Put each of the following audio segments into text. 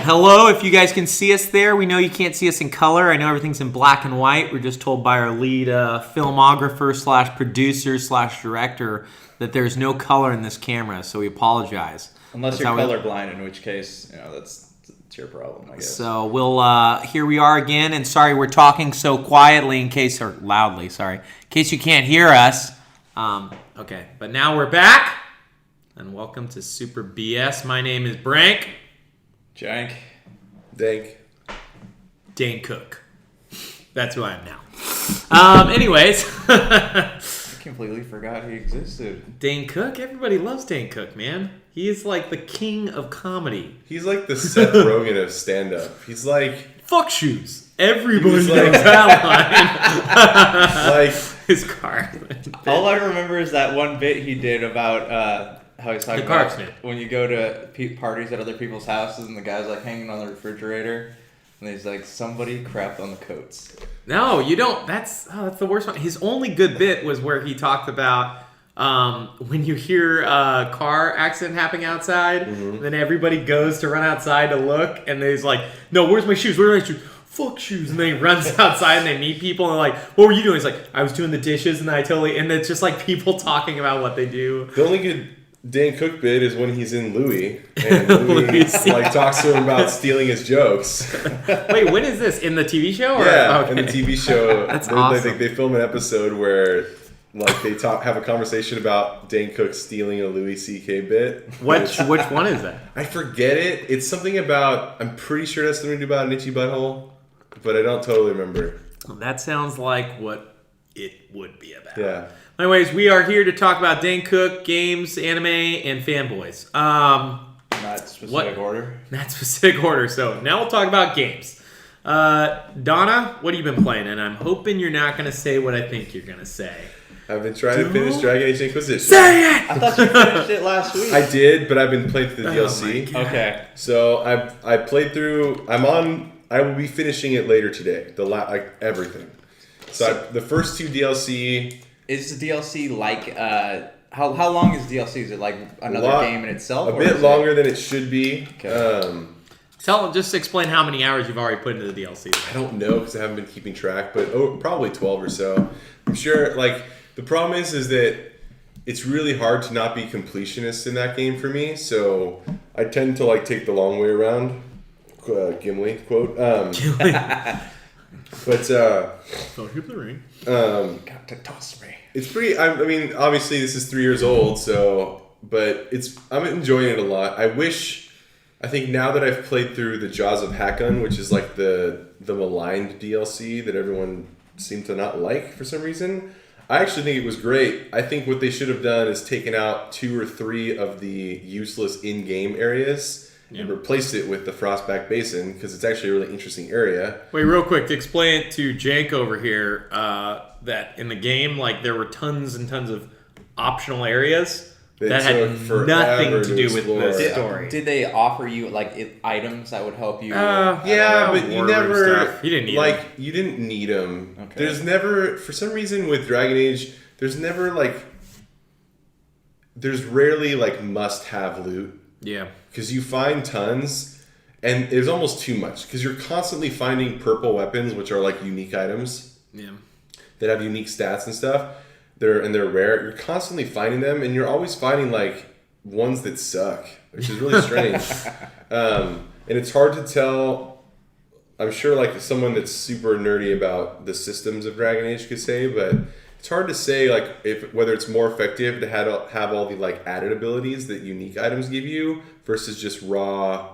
Hello, if you guys can see us there. We know you can't see us in color. I know everything's in black and white. We're just told by our lead filmographer slash producer slash director that there's no color in this camera, so we apologize. Unless you're colorblind, in which case, that's your problem, I guess. So here we are again, and sorry we're talking so quietly or loudly, in case you can't hear us. Okay, but now we're back, and welcome to Super BS. My name is Brank. Jank. Dank. Dane Cook. That's who I am now. Anyways. I completely forgot he existed. Dane Cook? Everybody loves Dane Cook, man. He is like the king of comedy. He's like the Seth Rogen of stand-up. He's like... Fuck shoes. Everybody knows that line. Like... His car. All I remember is that one bit he did about... how he's talking about when you go to parties at other people's houses and the guy's like hanging on the refrigerator and he's like, somebody crapped on the coats. No, you don't. That's the worst one. His only good bit was where he talked about when you hear a car accident happening outside, then everybody goes to run outside to look, and he's like, no, where's my shoes? Where are my shoes? Fuck shoes. And then he runs outside and they meet people and they're like, what were you doing? He's like, I was doing the dishes and and it's just like people talking about what they do. The only good Dan Cook bit is when he's in Louis and Louis talks to him about stealing his jokes. Wait, when is this? In the TV show? Or? Yeah, okay. In the TV show. That's awesome. They film an episode where they have a conversation about Dan Cook stealing a Louis C.K. bit. Which one is that? I forget it. It's something about, I'm pretty sure that's something to do about an itchy butthole, but I don't totally remember. Well, that sounds like what it would be about. Yeah. Anyways, we are here to talk about Dane Cook, games, anime, and fanboys. Not specific order. Not specific order. So now we'll talk about games. Donna, what have you been playing? And I'm hoping you're not going to say what I think you're going to say. I've been trying to finish DragonAge Inquisition. Say it! I thought you finished it last week. I did, but I've been playing through the DLC. Okay. So I played through. I will be finishing it later today. Everything. So the first two DLC. Is the DLC like how long is DLC? Is it like another game in itself? A bit longer than it should be. Okay. Just explain how many hours you've already put into the DLC. I don't know because I haven't been keeping track, but probably 12 or so. I'm sure. The problem is that it's really hard to not be completionist in that game for me. So I tend to take the long way around. Gimli quote. But don't hit the ring. Got to toss me. It's pretty. I mean, obviously this is 3 years old, but I'm enjoying it a lot. I think now that I've played through the Jaws of Hakkon, which is like the maligned DLC that everyone seemed to not like for some reason, I actually think it was great. I think what they should have done is taken out 2 or 3 of the useless in-game areas. And replaced it with the Frostback Basin because it's actually a really interesting area. Wait, real quick, to explain it to Jank over here, that in the game, there were tons and tons of optional areas that had nothing to do with the story. Did they offer you items that would help you? Yeah, but you never. You didn't need them. You didn't need them. Okay. There's never, for some reason, with Dragon Age, there's never there's rarely must-have loot. Yeah. Because you find tons, and there's almost too much. Because you're constantly finding purple weapons, which are unique items. Yeah. That have unique stats and stuff. They're rare. You're constantly finding them, and you're always finding ones that suck, which is really strange. And it's hard to tell. I'm sure someone that's super nerdy about the systems of Dragon Age could say, but it's hard to say whether it's more effective to have all the added abilities that unique items give you versus just raw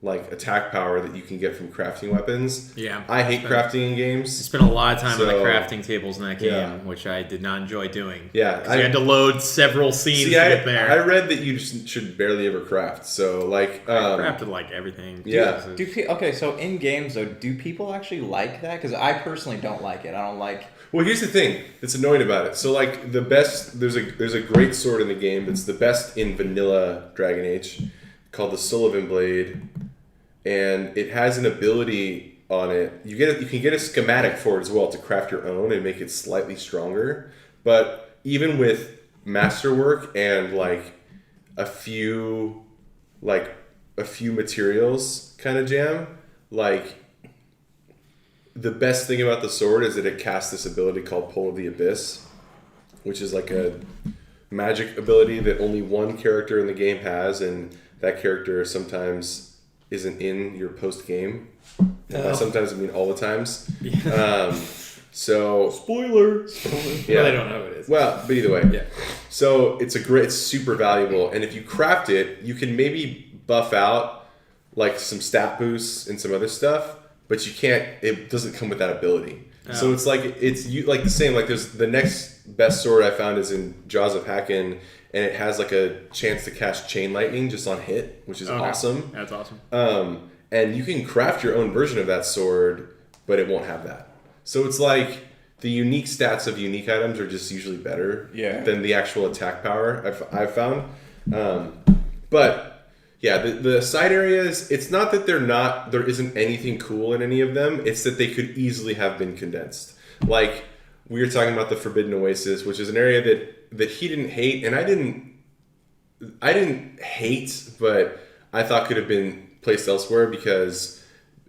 attack power that you can get from crafting weapons. Yeah. I hate crafting in games. I spent a lot of time on the crafting tables in that game, which I did not enjoy doing. Yeah. Because you had to load several scenes to get there. I read that you just should barely ever craft. So I crafted everything. Yeah. Okay, so in games though, do people actually like that? Because I personally don't like it. I don't like... Well, here's the thing that's annoying about it. So, the best, there's a great sword in the game that's the best in vanilla Dragon Age called the Sullivan Blade, and it has an ability on it. You can get a schematic for it as well to craft your own and make it slightly stronger. But even with masterwork and a few a few materials kind of jam. Like, the best thing about the sword is that it casts this ability called Pull of the Abyss, which is like a magic ability that only one character in the game has, and that character sometimes isn't in your post game. By sometimes I mean all the times. So spoiler. Yeah. Well, they don't know who it is. Well, but either way. Yeah. So it's super valuable, and if you craft it, you can maybe buff out like some stat boosts and some other stuff, but you can't. It doesn't come with that ability. Oh. So it's like like the same. Like there's the next best sword I found is in Jaws of Hakken, and it has like a chance to cast Chain Lightning just on hit, which is awesome. That's awesome. And you can craft your own version of that sword, but it won't have that. So it's like the unique stats of unique items are just usually better than the actual attack power I've found. But yeah, the side areas, it's not that there isn't anything cool in any of them. It's that they could easily have been condensed. Like we were talking about the Forbidden Oasis, which is an area that he didn't hate, and I didn't hate, but I thought could have been placed elsewhere, because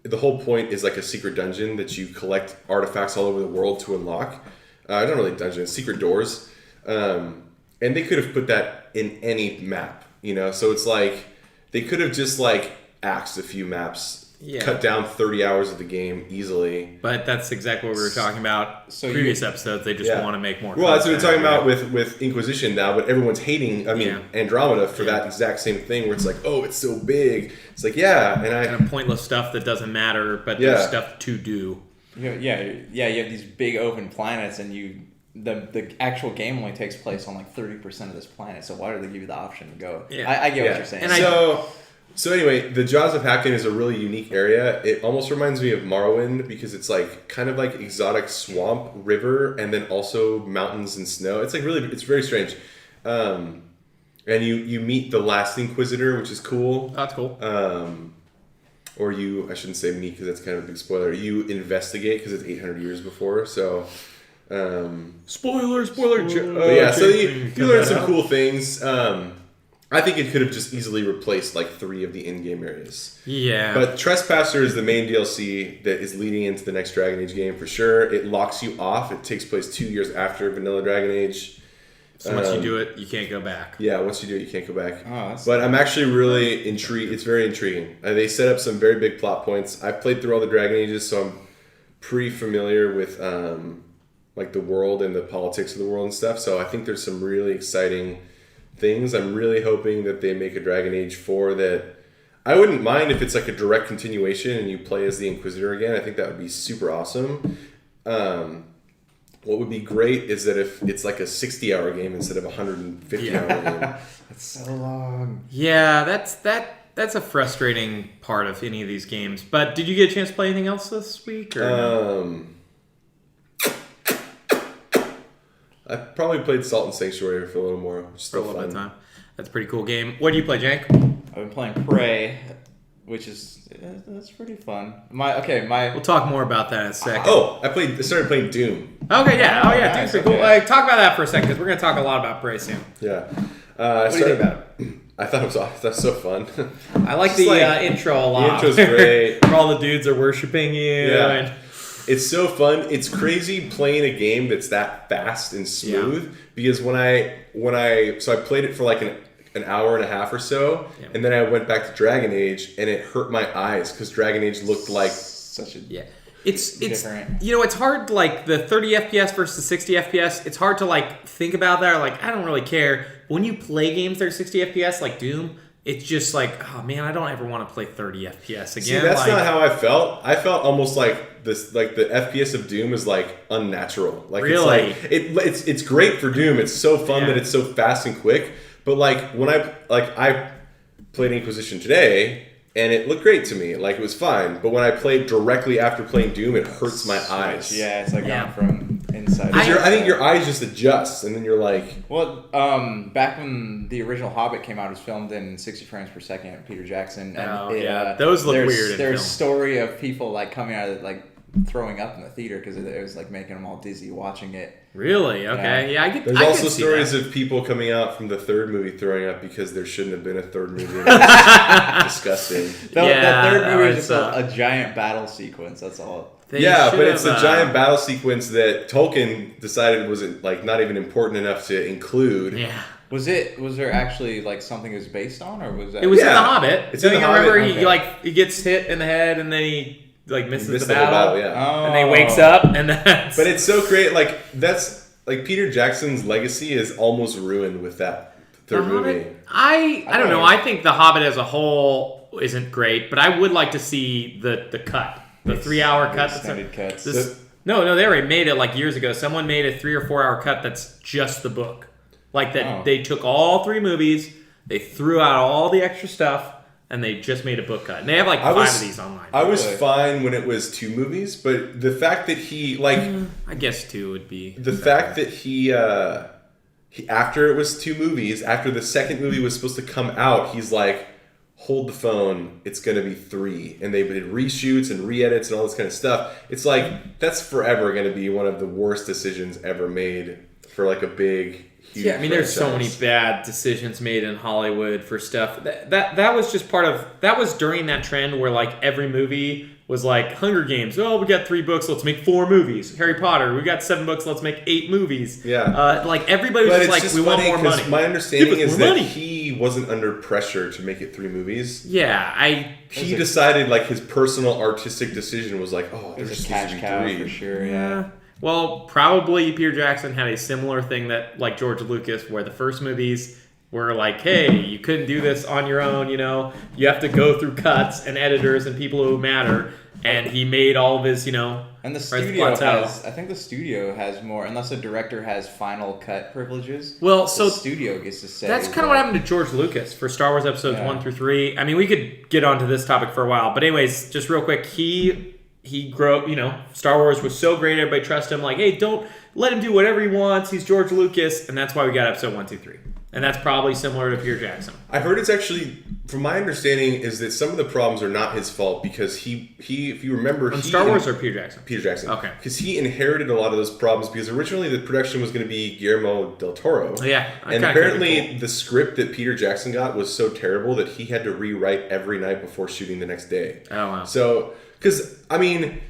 the whole point is like a secret dungeon that you collect artifacts all over the world to unlock. Not really dungeons, secret doors. And they could have put that in any map, So it's like they could have just like axed a few maps, cut down 30 hours of the game easily. But that's exactly what we were talking about previous episodes. They just want to make more. Well, that's what we're talking about with Inquisition now, but everyone's hating, Andromeda for that exact same thing where it's like, oh, it's so big. It's like, kind of pointless stuff that doesn't matter, but there's stuff to do. You have these big open planets, and the actual game only takes place on like 30% of this planet, so why do they give you the option to go? I get what you're saying. And So anyway, the Jaws of Hakken is a really unique area. It almost reminds me of Morrowind, because it's like kind of like exotic swamp, river, and then also mountains and snow. It's like it's very strange. And you meet the last Inquisitor, which is cool. That's cool. Or I shouldn't say meet, because that's kind of a big spoiler. You investigate, because it's 800 years before. So spoiler. But yeah, so you learn some cool things. I think it could have just easily replaced like 3 of the in-game areas. Yeah. But Trespasser is the main DLC that is leading into the next Dragon Age game for sure. It locks you off. It takes place 2 years after Vanilla Dragon Age. So once you do it, you can't go back. Yeah, once you do it, you can't go back. But I'm actually really intrigued. It's very intriguing. They set up some very big plot points. I've played through all the Dragon Ages, so I'm pretty familiar with like the world and the politics of the world and stuff. So I think there's some really exciting things. I'm really hoping that they make a Dragon Age 4 that I wouldn't mind if it's like a direct continuation and you play as the Inquisitor again. I think that would be super awesome. What would be great is that if it's like a 60-hour game instead of a 150-hour game. That's so long. Yeah, that's a frustrating part of any of these games. But did you get a chance to play anything else this week? Or no? I probably played Salt and Sanctuary for a little more. For a little bit of time. That's a pretty cool game. What do you play, Jank? I've been playing Prey, which is that's pretty fun. We'll talk more about that in a second. Oh, I started playing Doom. Okay, yeah. Oh, yeah. Nice, Doom's pretty cool. Talk about that for a second, because we're going to talk a lot about Prey soon. Yeah. What do you think about it? I thought it was so fun. I like the intro a lot. The intro's great. Where all the dudes are worshiping you. Yeah. And it's so fun. It's crazy playing a game that's that fast and smooth. Because when I played it for like an hour and a half or so, and then I went back to Dragon Age, and it hurt my eyes because Dragon Age looked like such a It's different. It's hard, like the 30 FPS versus the 60 FPS. It's hard to like think about that. Or, like, I don't really care. But when you play games that are 60 FPS, like Doom, it's just like, oh man, I don't ever want to play 30 FPS again. See, that's not how I felt. I felt almost like this, like the FPS of Doom is like unnatural. Like really, it's great for Doom. It's so fun that it's so fast and quick. But like when I played Inquisition today, and it looked great to me. Like, it was fine. But when I played directly after playing Doom, it hurts my eyes. Yeah, it's like going from inside. I think your eyes just adjust, and then you're like... Well, back when the original Hobbit came out, it was filmed in 60 frames per second, Peter Jackson. And those look weird in There's film. story of people, like, coming out of, like, throwing up in the theater because it was, like, making them all dizzy watching it. Really? Okay. Yeah, I get. There's I also could see stories that. of people coming out from the third movie throwing up because there shouldn't have been a third movie. Disgusting. That third movie is was, just a giant battle sequence. That's all. They Yeah, should but it's have, a giant battle sequence that Tolkien decided wasn't like not even important enough to include. Yeah. Was there actually like something it was based on, or was that? It was in Yeah. The Hobbit. It's Don't in you The remember Hobbit. he gets hit in the head and then he misses Missed the whole battle. yeah. Oh. And then he wakes up and that's. But it's so great. Like that's like Peter Jackson's legacy is almost ruined with that third The movie. Hobbit, I don't know. I think The Hobbit as a whole isn't great, but I would like to see the cut, the 3-hour cut. Extended cuts. No, they already made it like years ago. Someone made a 3 or 4 hour cut that's just the book. Like that, They took all 3 movies, they threw out all the extra stuff, and they just made a book cut. And they have like 5 of these online. I was fine when it was 2 movies, but the fact that he like I guess 2 would be the fact that he after it was 2 movies, after the second movie was supposed to come out, he's like, hold the phone, it's gonna be 3. And they did reshoots and re-edits and all this kind of stuff. It's like that's forever gonna be one of the worst decisions ever made for like a big huge Yeah, I mean, there's so many franchise. bad decisions made in Hollywood for stuff. That was just part of. That was during that trend where like every movie was like Hunger Games. Oh, we got 3 books, let's make 4 movies. Harry Potter, we got 7 books, let's make 8 movies. Yeah. Like everybody was But just it's like, we want funny more 'cause money. my understanding Give us is more that money. he wasn't under pressure to make it 3 movies. Yeah, He decided like his personal artistic decision was like, oh, It there's was a just cash needs to be cow 3. for sure. Yeah. Well, probably Peter Jackson had a similar thing that like George Lucas, where the first movies were like, hey, you couldn't do this on your own, you have to go through cuts and editors and people who matter. And he made all of his, And the or his studio plateau. has. I think the studio has more, unless the director has final cut privileges. Well, so the studio gets to say. that's kind of what happened to George Lucas for Star Wars episodes Yeah. 1 through 3. I mean, we could get onto this topic for a while, but anyways, just real quick, he grew, Star Wars was so great, everybody trusted him. Like, hey, don't let him do whatever he wants. He's George Lucas, and that's why we got episode 1, 2, 3. And that's probably similar to Peter Jackson. I heard it's actually, from my understanding, is that some of the problems are not his fault because he if you remember, On Star Wars or Peter Jackson? Peter Jackson. Okay. Because he inherited a lot of those problems because originally the production was going to be Guillermo del Toro. Yeah, And kinda apparently cool. the script that Peter Jackson got was so terrible that he had to rewrite every night before shooting the next day. Oh, wow. So, because, I mean,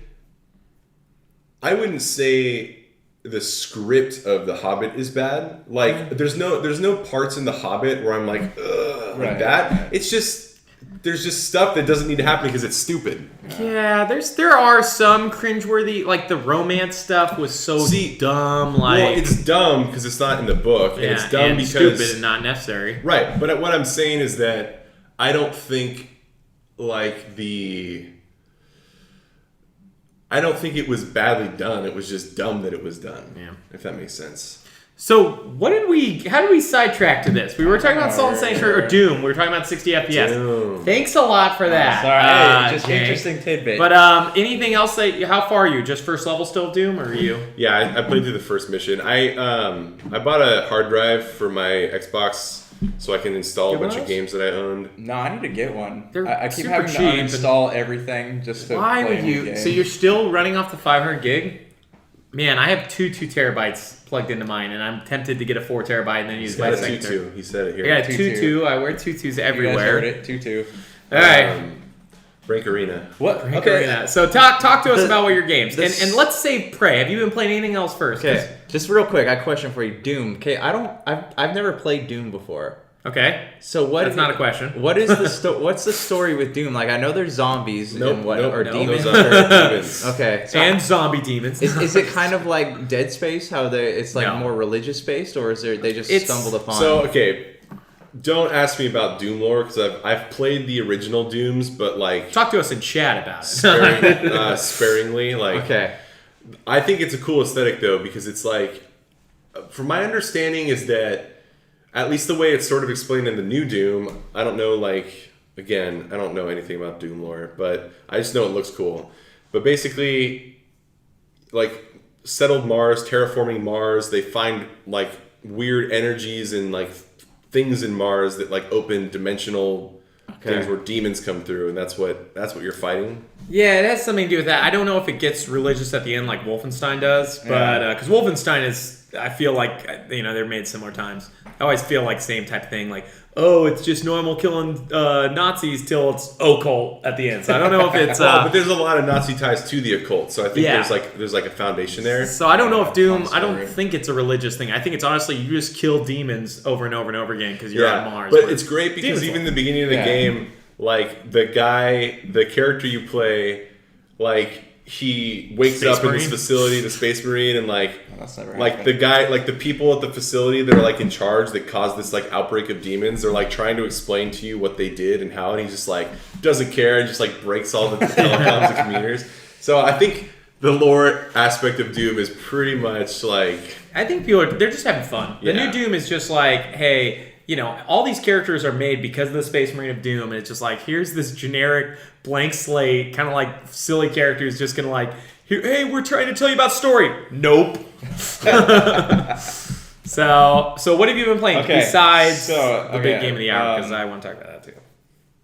I wouldn't say the script of The Hobbit is bad. Like, there's no parts in The Hobbit where I'm like, ugh, like that. It's just, there's just stuff that doesn't need to happen because it's stupid. Yeah, there are some cringeworthy, like the romance stuff was so dumb. Like, Well, it's dumb because it's not in the book, and it's dumb and because stupid and not necessary. Right, but what I'm saying is that I don't think I don't think it was badly done. It was just dumb that it was done. Yeah. If that makes sense. So, how did we sidetrack to this? We were talking about Salt and Sanctuary or Doom. We were talking about 60 FPS. Doom. Thanks a lot for that. Sorry, just Jake. interesting tidbit. But anything else how far are you? Just first level still of Doom, or are you? Yeah, I played through the first mission. I bought a hard drive for my Xbox so I can install a bunch of games that I owned. No, I need to get one. They're I keep super having cheap to and- uninstall everything just to Why play would a new you? game. So you're still running off the 500 gig? Man, I have two terabytes plugged into mine, and I'm tempted to get a 4 terabyte and then use He's my got a second. tutu. He said it I here. got a 2.2. tutu. I wear tutus You guys everywhere. heard it, 2-2. All right. Brink Arena. What? Okay. So talk to us The- about what your games. this- And let's save Prey. Have you been playing anything else first? Okay, just real quick, I have a question for you. Doom. Okay, I've never played Doom before. Okay. So what? That's not a question. What is what's the story with Doom? Like I know there's zombies and what or no, demons. those are demons. Okay, so And zombie demons. is it kind of like Dead Space? How it's like No. more religious based, or is they just It's- stumbled upon? So okay, don't ask me about Doom lore because I've played the original Dooms, but like Talk to us in chat about it. sparingly. Like okay, I think it's a cool aesthetic though because it's like, from my understanding is that at least the way it's sort of explained in the new Doom. I don't know. Like again, I don't know anything about Doom lore, but I just know it looks cool. But basically, like settled Mars, terraforming Mars, they find like weird energies and like things in Mars that like open dimensional things where demons come through, and that's what you're fighting. Yeah, it has something to do with that. I don't know if it gets religious at the end like Wolfenstein does, but because Wolfenstein is, I feel like they're made similar times. I always feel like same type of thing, like it's just normal killing Nazis till it's occult at the end. So I don't know if it's. But there's a lot of Nazi ties to the occult, so I think there's like a foundation there. So I don't know if Doom. I don't think it's a religious thing. I think it's honestly you just kill demons over and over and over again because you're on Mars. But it's great because even in the beginning of the game, like the character you play, like he wakes up in this facility, the Space Marine, and the guy, like the people at the facility that are like in charge that caused this like outbreak of demons, they're like trying to explain to you what they did and how, and he just like doesn't care and just like breaks all the telecoms and computers. So I think the lore aspect of Doom is pretty much like, I think they're just having fun. The new Doom is just like, hey, all these characters are made because of the Space Marine of Doom, and it's just like, here's this generic blank slate, kind of like silly characters just gonna like, hey, we're trying to tell you about story. Nope. So what have you been playing besides the big game of the hour? Because I want to talk about that too.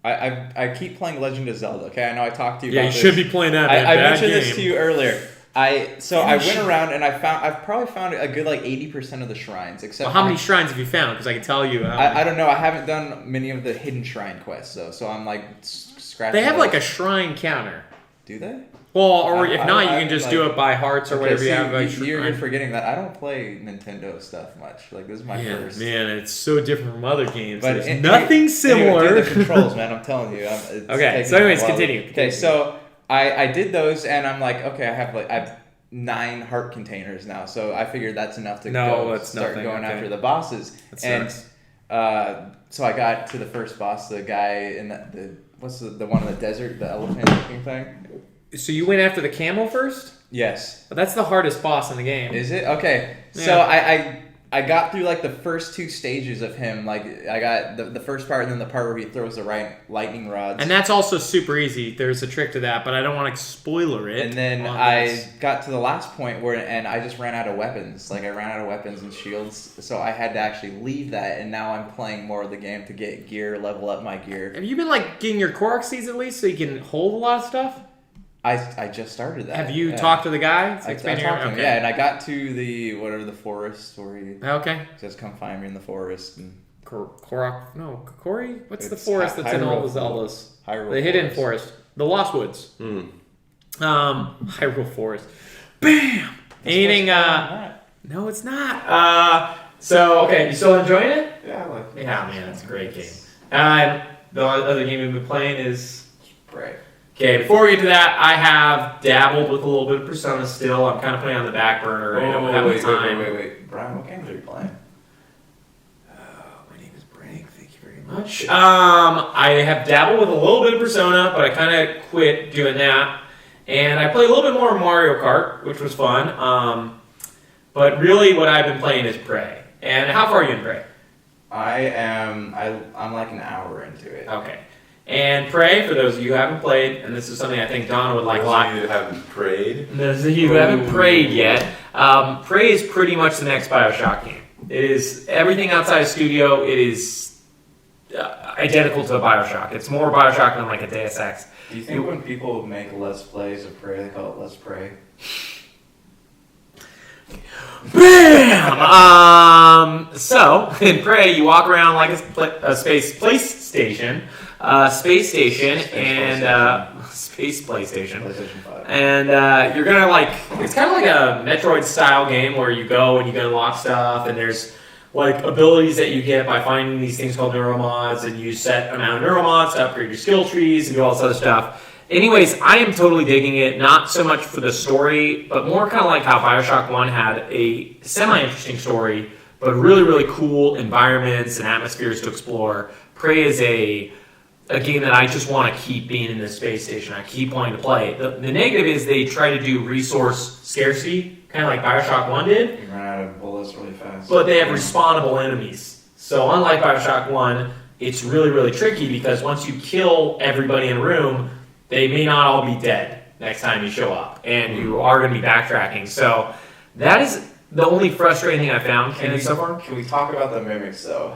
I keep playing Legend of Zelda. Okay, I know I talked to you. Yeah, about you should be playing that. I mentioned this to you earlier. I went around and I've probably found a good like 80% of the shrines. Except how many shrines have you found? Because I can tell you. I don't know. I haven't done many of the hidden shrine quests though, so I'm like scratching. They have like a shrine counter. Do they? Well, or if not, you can just do it by hearts or whatever you have. You're forgetting that I don't play Nintendo stuff much. Like this is my first. Man, it's so different from other games. But there's nothing similar. Anyway, the controls, man. I'm telling you. Okay. So, anyways, continue. Okay, so I did those, and I'm like, okay, I have 9 heart containers now, so I figured that's enough to start going after the bosses. And so I got to the first boss, the guy in the one in the desert, the elephant-looking thing. So you went after the camel first? Yes. But that's the hardest boss in the game. Is it? Okay. Yeah. So I got through like the first 2 stages of him. Like I got the first part and then the part where he throws the lightning rods. And that's also super easy. There's a trick to that, but I don't want to spoiler it. And then I got to the last point and I just ran out of weapons. Like I ran out of weapons and shields. So I had to actually leave that, and now I'm playing more of the game to get gear, level up my gear. Have you been like getting your Korok seeds at least so you can hold a lot of stuff? I just started that. Have you talked to the guy? I talked to him, yeah, and I got to the forest where he says, come find me in the forest. And Korok? No, Kokori? What's the forest that's in all the Zeldas? Hyrule Hidden Forest. The Lost Woods. Hyrule Forest. Bam! Anything, no, it's not. So, okay, you still enjoying it? Yeah, I like it. Yeah, man, it's a great game. The other game we've been playing is Prey. Okay, before we get to that, I have dabbled with a little bit of Persona still. I'm kind of putting it on the back burner. Wait. Brian, what games are you playing? My name is Brank. Thank you very much. I have dabbled with a little bit of Persona, but I kind of quit doing that. And I play a little bit more Mario Kart, which was fun. But really what I've been playing is Prey. And how far are you in Prey? I'm like an hour into it. Okay. And Prey, for those of you who haven't played, and this is something I think Donna would like a lot. Those of you that haven't prayed. Those of you who haven't prayed yet, Prey is pretty much the next Bioshock game. It is everything outside of studio. It is identical to a Bioshock. It's more Bioshock than like a Deus Ex. Do you think when people make Let's Plays of Prey, they call it Let's Pray? Bam! So, in Prey, you walk around like a space PlayStation, and space PlayStation. PlayStation 5. And you're gonna it's kind of like a Metroid style game where you go and you can unlock stuff, and there's like abilities that you get by finding these things called neuromods, and you set amount of neuromods to upgrade your skill trees and do all this other stuff. Anyways, I am totally digging it, not so much for the story, but more kind of like how Bioshock 1 had a semi-interesting story, but really, really cool environments and atmospheres to explore. Prey is a game that I just want to keep being in the space station. I keep wanting to play. The negative is they try to do resource scarcity, kind of like Bioshock 1 did. You run out of bullets really fast. But they have respawnable enemies. So unlike Bioshock 1, it's really, really tricky because once you kill everybody in a room, they may not all be dead next time you show up, and you are going to be backtracking. So that is the only frustrating thing I found so far. Can we talk about the mimics though?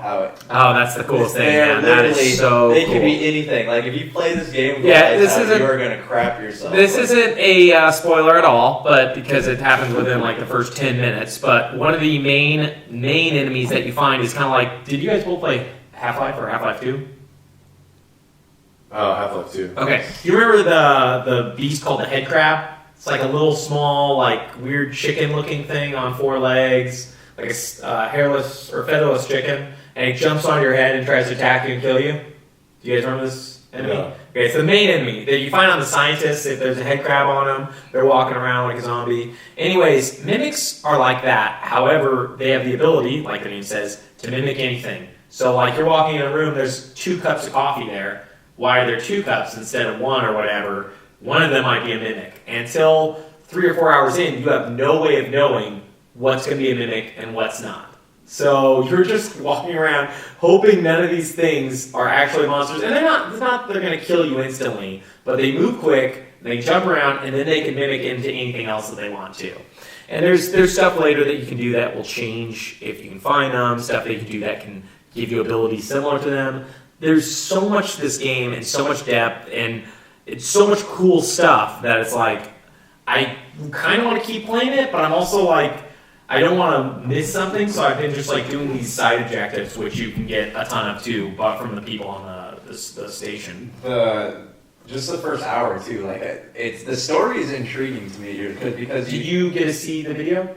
That's the coolest thing, man. That is so They cool. could be anything. Like if you play this game, you are gonna crap yourself. This isn't a spoiler at all, but because it happens within like the first 10 minutes. But one of the main enemies that you find is kind of like. Did you guys both play Half-Life or Half-Life 2? Oh, Half-Life 2. Okay. Do you remember the beast called the head crab? It's like a little small, like weird chicken-looking thing on 4 legs, like a hairless or featherless chicken, and it jumps on your head and tries to attack you and kill you. Do you guys remember this enemy? No. Okay, it's the main enemy that you find on the scientists. If there's a head crab on them, they're walking around like a zombie. Anyways, mimics are like that. However, they have the ability, like the name says, to mimic anything. So, like you're walking in a room, there's 2 cups of coffee there. Why are there 2 cups instead of 1 or whatever? One of them might be a mimic. Until 3 or 4 hours in, you have no way of knowing what's going to be a mimic and what's not. So you're just walking around hoping none of these things are actually monsters. And it's not they're going to kill you instantly, but they move quick, they jump around, and then they can mimic into anything else that they want to. And there's stuff later that you can do that will change if you can find them, stuff that you can do that can give you abilities similar to them. There's so much to this game and so much depth, and it's so much cool stuff that it's like, I kind of want to keep playing it, but I'm also like, I don't want to miss something, so I've been just like doing these side objectives, which you can get a ton of too, but from the people on the station. Just the first hour too, like the story is intriguing to me because Did you get to see the video?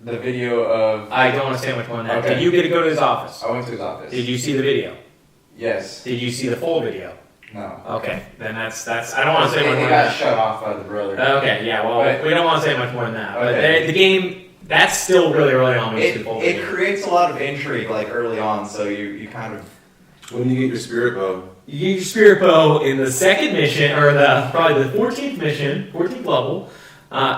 The video of I don't want to say much more than that. Okay. Did you get to go to his office? I went to his office. Did you see the video? Yes. Did you see the full video? No. Okay, then that's. I don't want to say much more He than got that. shut off by the brother. Okay, yeah. Well, we don't want to say much more than that. Okay. But the game, that's still really early on. When you see the full It video. creates a lot of intrigue like early on, so you kind of. When you get your spirit bow? You get your spirit bow in the second mission, or probably the 14th mission, 14th level.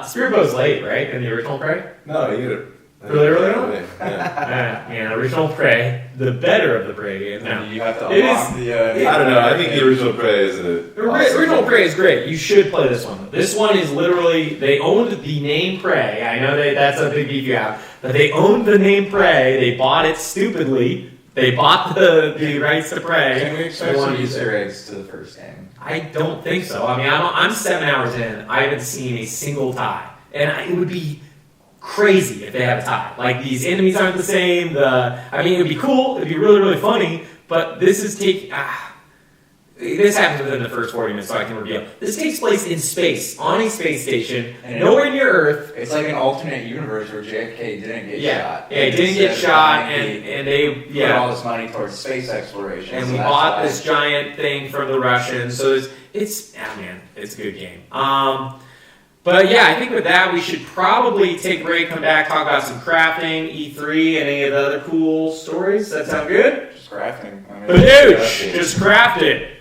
Spirit bow's late, right? In the original Prey. No, you get it. Really early on? Yeah. Yeah, original Prey, the better of the Prey games. No. You have to It unlock is- the. I don't know. I think the original Prey is Original Prey is great. You should play this one. This one is literally, they owned the name Prey. I know that's a big beef you have. But they owned the name Prey. They bought it stupidly. They bought the rights to Prey. Can we expect some Easter eggs to the first game? I don't think so. I mean, I'm 7 hours in. I haven't seen a single tie. And it would be crazy if they had a tie. Like, these enemies aren't the same. It would be cool. It would be really, really funny. But this is this happens within the first 40 minutes, so I can reveal. This takes place in space, on a space station, And nowhere near Earth. It's like an alternate universe where JFK didn't get shot. Yeah, he didn't get shot, and they put all this money towards space exploration. And so we that's bought why. this giant thing from the Russians, so it's a good game. But yeah, I think with that we should probably take a break, come back, talk about some crafting, E3, and any of the other cool stories. Does that sound good? Just crafting. Badoosh! Just craft it!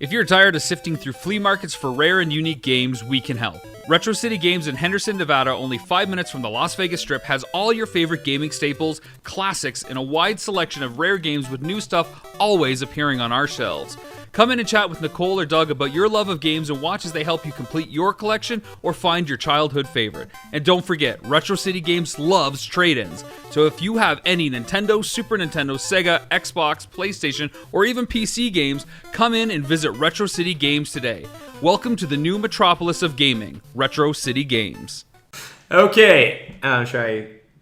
If you're tired of sifting through flea markets for rare and unique games, we can help. Retro City Games in Henderson, Nevada, only 5 minutes from the Las Vegas Strip, has all your favorite gaming staples, classics, and a wide selection of rare games with new stuff always appearing on our shelves. Come in and chat with Nicole or Doug about your love of games and watch as they help you complete your collection or find your childhood favorite. And don't forget, Retro City Games loves trade-ins. So if you have any Nintendo, Super Nintendo, Sega, Xbox, PlayStation, or even PC games, come in and visit Retro City Games today. Welcome to the new metropolis of gaming, Retro City Games. Okay,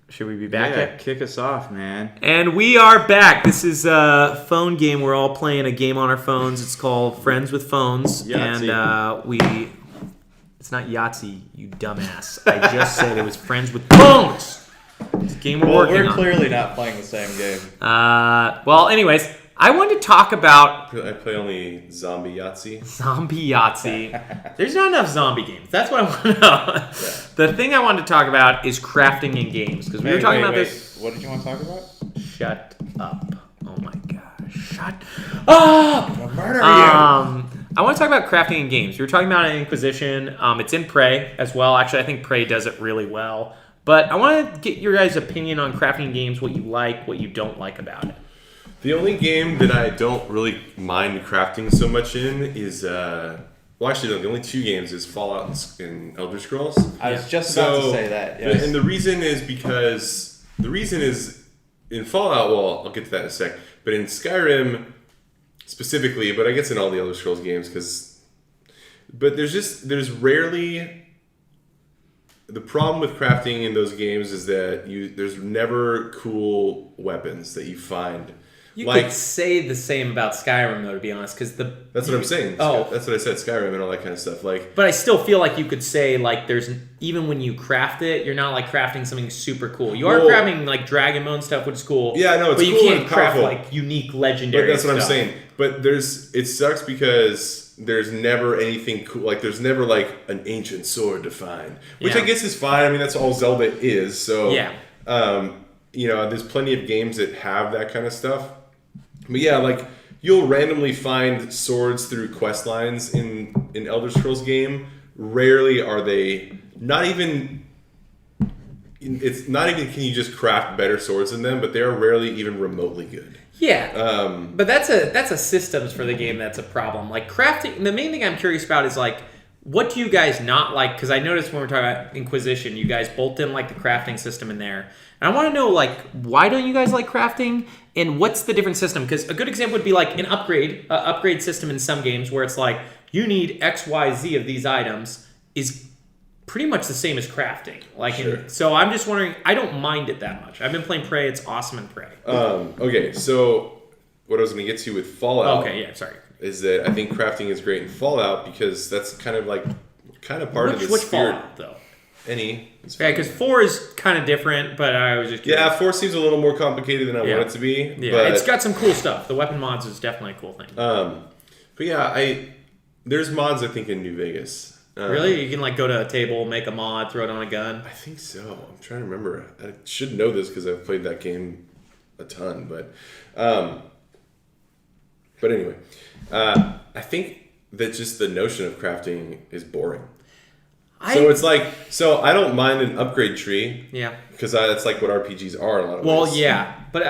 should we be back Yeah, yet? kick us off, man. And we are back. This is a phone game. We're all playing a game on our phones. It's called Friends with Phones. Yahtzee. And it's not Yahtzee, you dumbass. I just said it was Friends with Phones. It's a game we're working on. clearly not playing the same game. Anyways, I wanted to talk about I play only Zombie Yahtzee. Zombie Yahtzee. There's not enough zombie games. That's what I want to know. The thing I wanted to talk about is crafting in games. Because we were talking about this. What did you want to talk about? Shut up. Oh my gosh. Shut up! I'll murder I want to talk about crafting in games. We were talking about an Inquisition. It's in Prey as well. Actually, I think Prey does it really well. But I want to get your guys' opinion on crafting in games, what you like, what you don't like about it. The only game that I don't really mind crafting so much in is Well, actually, no, the only 2 games is Fallout and Elder Scrolls. I was just about to say that. Yes. And the reason is because in Fallout. Well, I'll get to that in a sec. But in Skyrim specifically, but I guess in all the Elder Scrolls games, but there's rarely. The problem with crafting in those games is that there's never cool weapons that you find. You could say the same about Skyrim, though, to be honest, because that's what I'm saying. Oh, that's what I said. Skyrim and all that kind of stuff. But I still feel like you could say there's even when you craft it, you're not crafting something super cool. You are crafting dragon bone stuff, which is cool. Yeah, no, it's but you cool can't and powerful. craft unique legendary. But that's what stuff. I'm saying. But it sucks because there's never anything cool. There's never an ancient sword to find, which I guess is fine. I mean, that's all Zelda is. So yeah, there's plenty of games that have that kind of stuff. But yeah, you'll randomly find swords through quest lines in Elder Scrolls game. Rarely are they not even. It's not even can you just craft better swords than them, but they are rarely even remotely good. Yeah, but that's a systems for the game that's a problem. Crafting, the main thing I'm curious about is what do you guys not like? Because I noticed when we're talking about Inquisition, you guys both didn't like the crafting system in there. And I want to know, why don't you guys like crafting? And what's the different system? Because a good example would be an upgrade system in some games where it's you need X, Y, Z of these items is pretty much the same as crafting. Sure. So I'm just wondering, I don't mind it that much. I've been playing Prey. It's awesome in Prey. Okay, so what I was going to get to with Fallout is that I think crafting is great in Fallout because that's kind of part of the which spirit. Fallout, though? Any. Yeah, because 4 is kind of different, but I was just curious. Yeah, 4 seems a little more complicated than I want it to be. Yeah, but it's got some cool stuff. The weapon mods is definitely a cool thing. But yeah, there's mods I think in New Vegas. Really? You can go to a table, make a mod, throw it on a gun? I think so. I'm trying to remember. I should know this because I've played that game a ton. But anyway, I think that just the notion of crafting is boring. So I don't mind an upgrade tree. Yeah. Because that's what RPGs are in a lot of ways. Well, yeah. But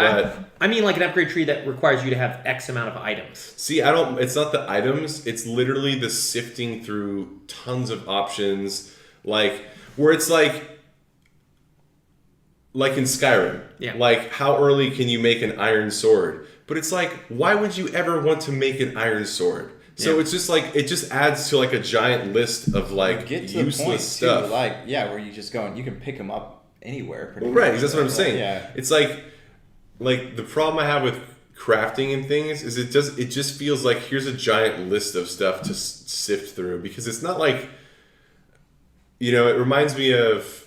I mean an upgrade tree that requires you to have X amount of items. See, it's not the items. It's literally the sifting through tons of options. Where it's like in Skyrim. Yeah. How early can you make an iron sword? But it's why would you ever want to make an iron sword? So it's just it just adds to a giant list of useless stuff. Too, where you just go and you can pick them up anywhere. Pretty much. Right, that's what I'm saying. Yeah, it's the problem I have with crafting and things is it just feels here's a giant list of stuff to sift through because it's not it reminds me of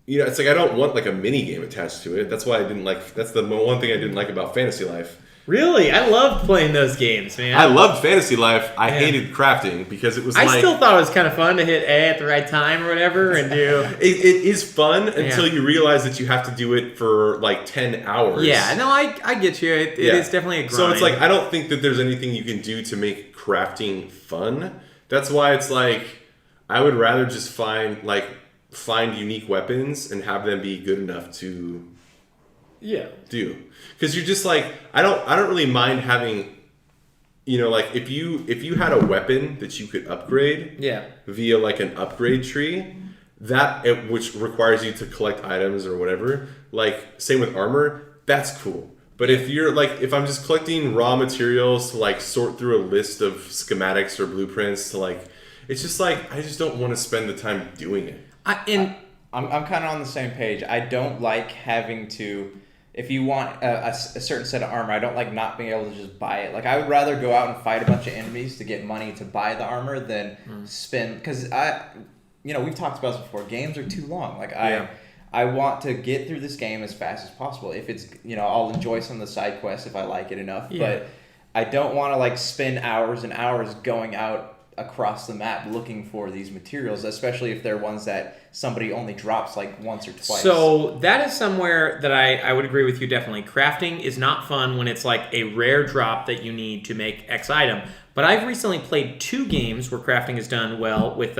it's I don't want a mini game attached to it. That's why I didn't that's the one thing I didn't like about Fantasy Life. Really? I loved playing those games, man. I loved Fantasy Life. I hated crafting because it was I still thought it was kind of fun to hit A at the right time or whatever and do... It is fun until you realize that you have to do it for 10 hours. Yeah, no, I get you. It is definitely a grind. So it's I don't think that there's anything you can do to make crafting fun. That's why it's I would rather just find unique weapons and have them be good enough to... do because you're just I don't really mind having if you had a weapon that you could upgrade via an upgrade tree which requires you to collect items or whatever same with armor, that's cool. But if you're if I'm just collecting raw materials to sort through a list of schematics or blueprints to it's just I just don't want to spend the time doing it. I'm kind of on the same page. I don't like having to. If you want a certain set of armor, I don't like not being able to just buy it. I would rather go out and fight a bunch of enemies to get money to buy the armor than spend... Because we've talked about this before. Games are too long. I want to get through this game as fast as possible. If it's, I'll enjoy some of the side quests if I like it enough. Yeah. But I don't want to spend hours and hours going out across the map looking for these materials, especially if they're ones that somebody only drops once or twice. So that is somewhere that I would agree with you definitely. Crafting is not fun when it's a rare drop that you need to make X item. But I've recently played 2 games where crafting is done well. With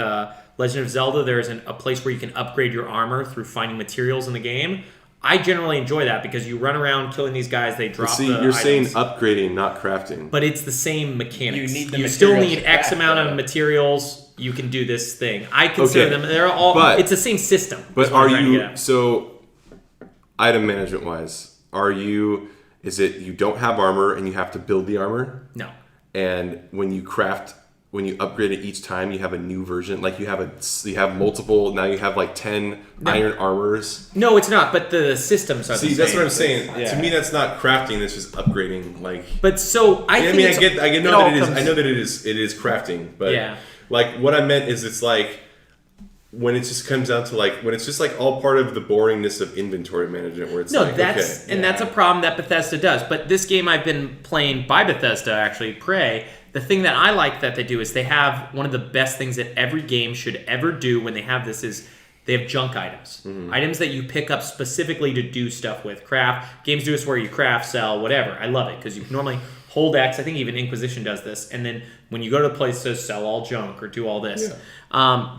Legend of Zelda, there's a place where you can upgrade your armor through finding materials in the game. I generally enjoy that because you run around killing these guys. They drop. See, the you're items. saying upgrading, not crafting. But it's the same mechanics. You still need to X craft, amount though. of materials. You can do this thing. I consider Okay. them. They're all. But- it's the same system. But is what are I'm trying to get you at. so item management wise? Are you? Is it you don't have armor and you have to build the armor? No. And when you craft, when you upgrade it each time, you have a new version. Like you have multiple. Now you have like 10 iron armors. No, it's not. But the systems are the See, same. that's what I'm saying. Yeah. To me, that's not crafting. That's just upgrading. Like. But so I I think mean, it's, I get. I it know all that it is. comes- I know that it is crafting. But Yeah. like what I meant is, it's like when it just comes down to like when it's just like all part of the boringness of inventory management, where it's No, like that's okay, and that's a problem that Bethesda does. But this game I've been playing by Bethesda, actually, Prey. The thing that I like that they do is they have one of the best things that every game should ever do when they have this is they have junk items. Items that you pick up specifically to do stuff with. Craft. Games do this where you craft, sell, whatever. I love it because you can normally hold X. I think even Inquisition does this. And then when you go to the place that says sell all junk or do all this.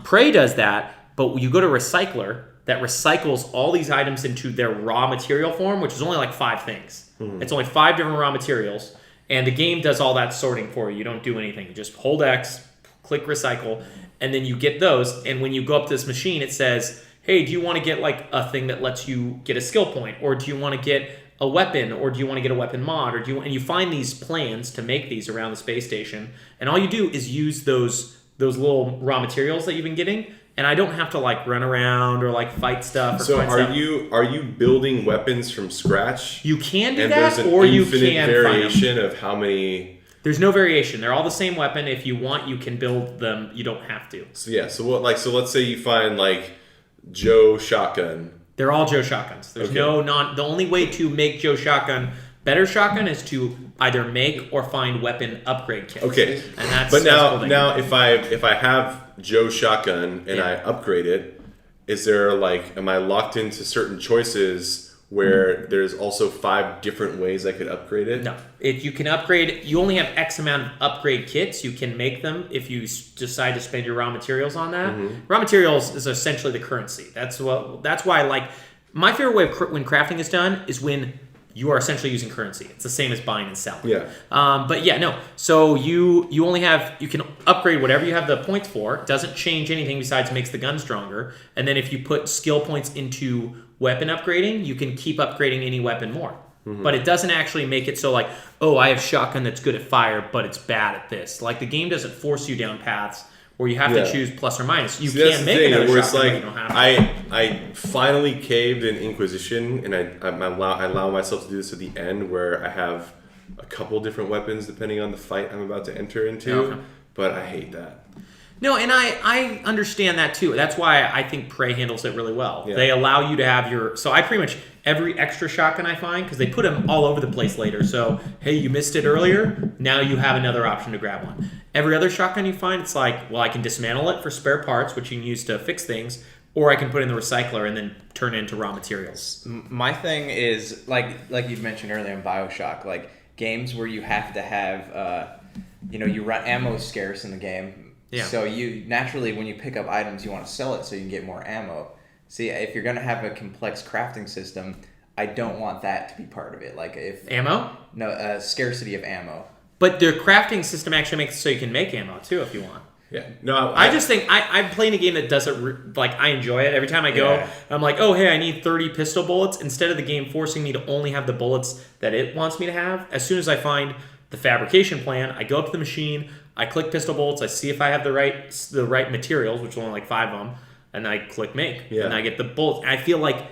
Prey does that, but you go to Recycler that recycles all these items into their raw material form, which is only like 5 things. It's only 5 different raw materials. And the game does all that sorting for you. You don't do anything. You just hold X, click recycle, and then you get those. And when you go up to this machine, it says, hey, do you want to get like a thing that lets you get a skill point? Or do you want to get a weapon? Or do you want to get a weapon mod? Or and you find these plans to make these around the space station. And all you do is use those little raw materials that you've been getting. And I don't have to like run around or like fight stuff. Or So find are stuff. you building weapons from scratch? You can do And that, there's an or you infinite can find them. variation of how many. There's no variation. They're all the same weapon. If you want, you can build them. You don't have to. So yeah. So what? Like so, let's say you find like Joe shotgun. They're all Joe shotguns. There's Okay. the only way to make Joe shotgun better shotgun is to either make or find weapon upgrade kits. Okay. And that's But that's cool now if I have Joe shotgun and Yeah. I upgrade it, is there like am I locked into certain choices where there's also 5 different ways I could upgrade it? No, you can upgrade. You only have X amount of upgrade kits. You can make them if you decide to spend your raw materials on that. Raw materials is essentially the currency. That's why like my favorite way of when crafting is done is when you are essentially using currency. It's the same as buying and selling. Yeah. But yeah, no. So you only have you can upgrade whatever you have the points for. It doesn't change anything besides makes the gun stronger. And then if you put skill points into weapon upgrading, you can keep upgrading any weapon more. But it doesn't actually make it so like, oh, I have shotgun that's good at fire, but it's bad at this. Like the game doesn't force you down paths where you have Yeah. to choose plus or minus. You See, that's can the make thing, another where it's shotgun, but like you don't have to. I finally caved in Inquisition, and I allow myself to do this at the end where I have a couple different weapons depending on the fight I'm about to enter into. Okay. But I hate that. No, and I understand that too. That's why I think Prey handles it really well. Yeah. They allow you to have your... So I pretty much... Every extra shotgun I find, because they put them all over the place later. So, hey, you missed it earlier. Now you have another option to grab one. Every other shotgun you find, it's like, well, I can dismantle it for spare parts, which you can use to fix things, or I can put it in the recycler and then turn it into raw materials. My thing is like you mentioned earlier in BioShock, like games where you have to have, you run ammo scarce in the game. Yeah. So you naturally, when you pick up items, you want to sell it so you can get more ammo. See, if you're gonna have a complex crafting system, I don't want that to be part of it. Like if Ammo? no scarcity of ammo. But their crafting system actually makes it so you can make ammo too if you want. Yeah. No, I just think I'm playing a game that does it like I enjoy it. Every time I go, Yeah. I'm like, oh hey, I need 30 pistol bullets. Instead of the game forcing me to only have the bullets that it wants me to have, as soon as I find the fabrication plan, I go up to the machine, I click pistol bullets, I see if I have the right materials, which is only like 5 of them, and I click make, and I get the bullets. I feel like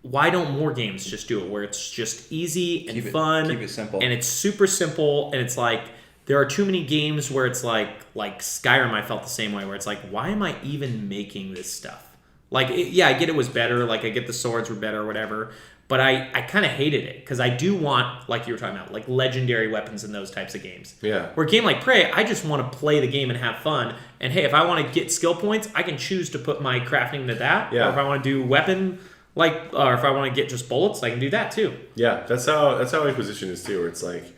why don't more games just do it where it's just easy and fun, keep it simple, and it's super simple, and it's like. There are too many games where it's like Skyrim. I felt the same way, where it's like, why am I even making this stuff? Like, I get it was better. Like, I get the swords were better or whatever. But I kind of hated it because I do want, like you were talking about, like legendary weapons in those types of games. Yeah. Where a game like Prey, I just want to play the game and have fun. And hey, if I want to get skill points, I can choose to put my crafting into that. Yeah. Or if I want to do weapon, or if I want to get just bullets, I can do that too. Yeah, that's how Inquisition is too, where it's like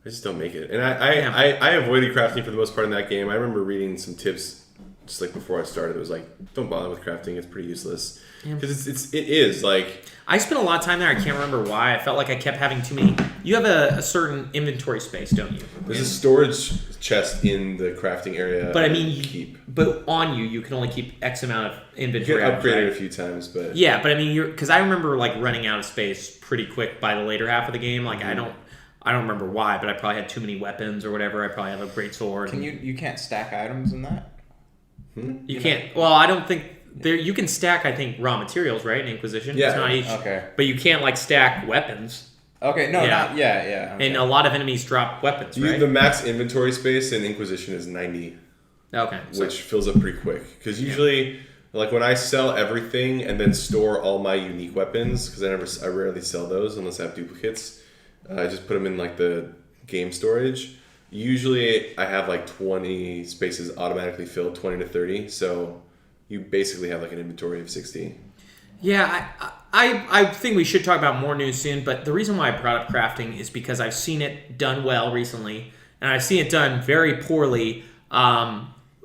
I just don't make it. And I avoided crafting for the most part in that game. I remember reading some tips just like before I started. It was like, don't bother with crafting; it's pretty useless. Because it is like I spent a lot of time there. I can't remember why. I felt like I kept having too many. You have a certain inventory space, don't you? There's a storage chest in the crafting area. But I mean, but on you can only keep X amount of inventory. You can upgrade it a few times, but yeah. But I mean, because I remember like running out of space pretty quick by the later half of the game. Like I don't remember why, but I probably had too many weapons or whatever. I probably have a great sword. You can't stack items in that? You can't. Well, I don't think. There, you can stack, I think, raw materials, right? In Inquisition, yeah. It's not each, okay. But you can't like stack weapons. Okay, no, Yeah. not yeah. Okay. And a lot of enemies drop weapons, right? The max inventory space in Inquisition is 90. Okay, which fills up pretty quick. Because usually, like when I sell everything and then store all my unique weapons, because I rarely sell those unless I have duplicates. I just put them in like the game storage. Usually, I have like 20 spaces automatically filled, 20 to 30. So you basically have like an inventory of 60. Yeah, I think we should talk about more news soon, but the reason why I brought up crafting is because I've seen it done well recently, and I've seen it done very poorly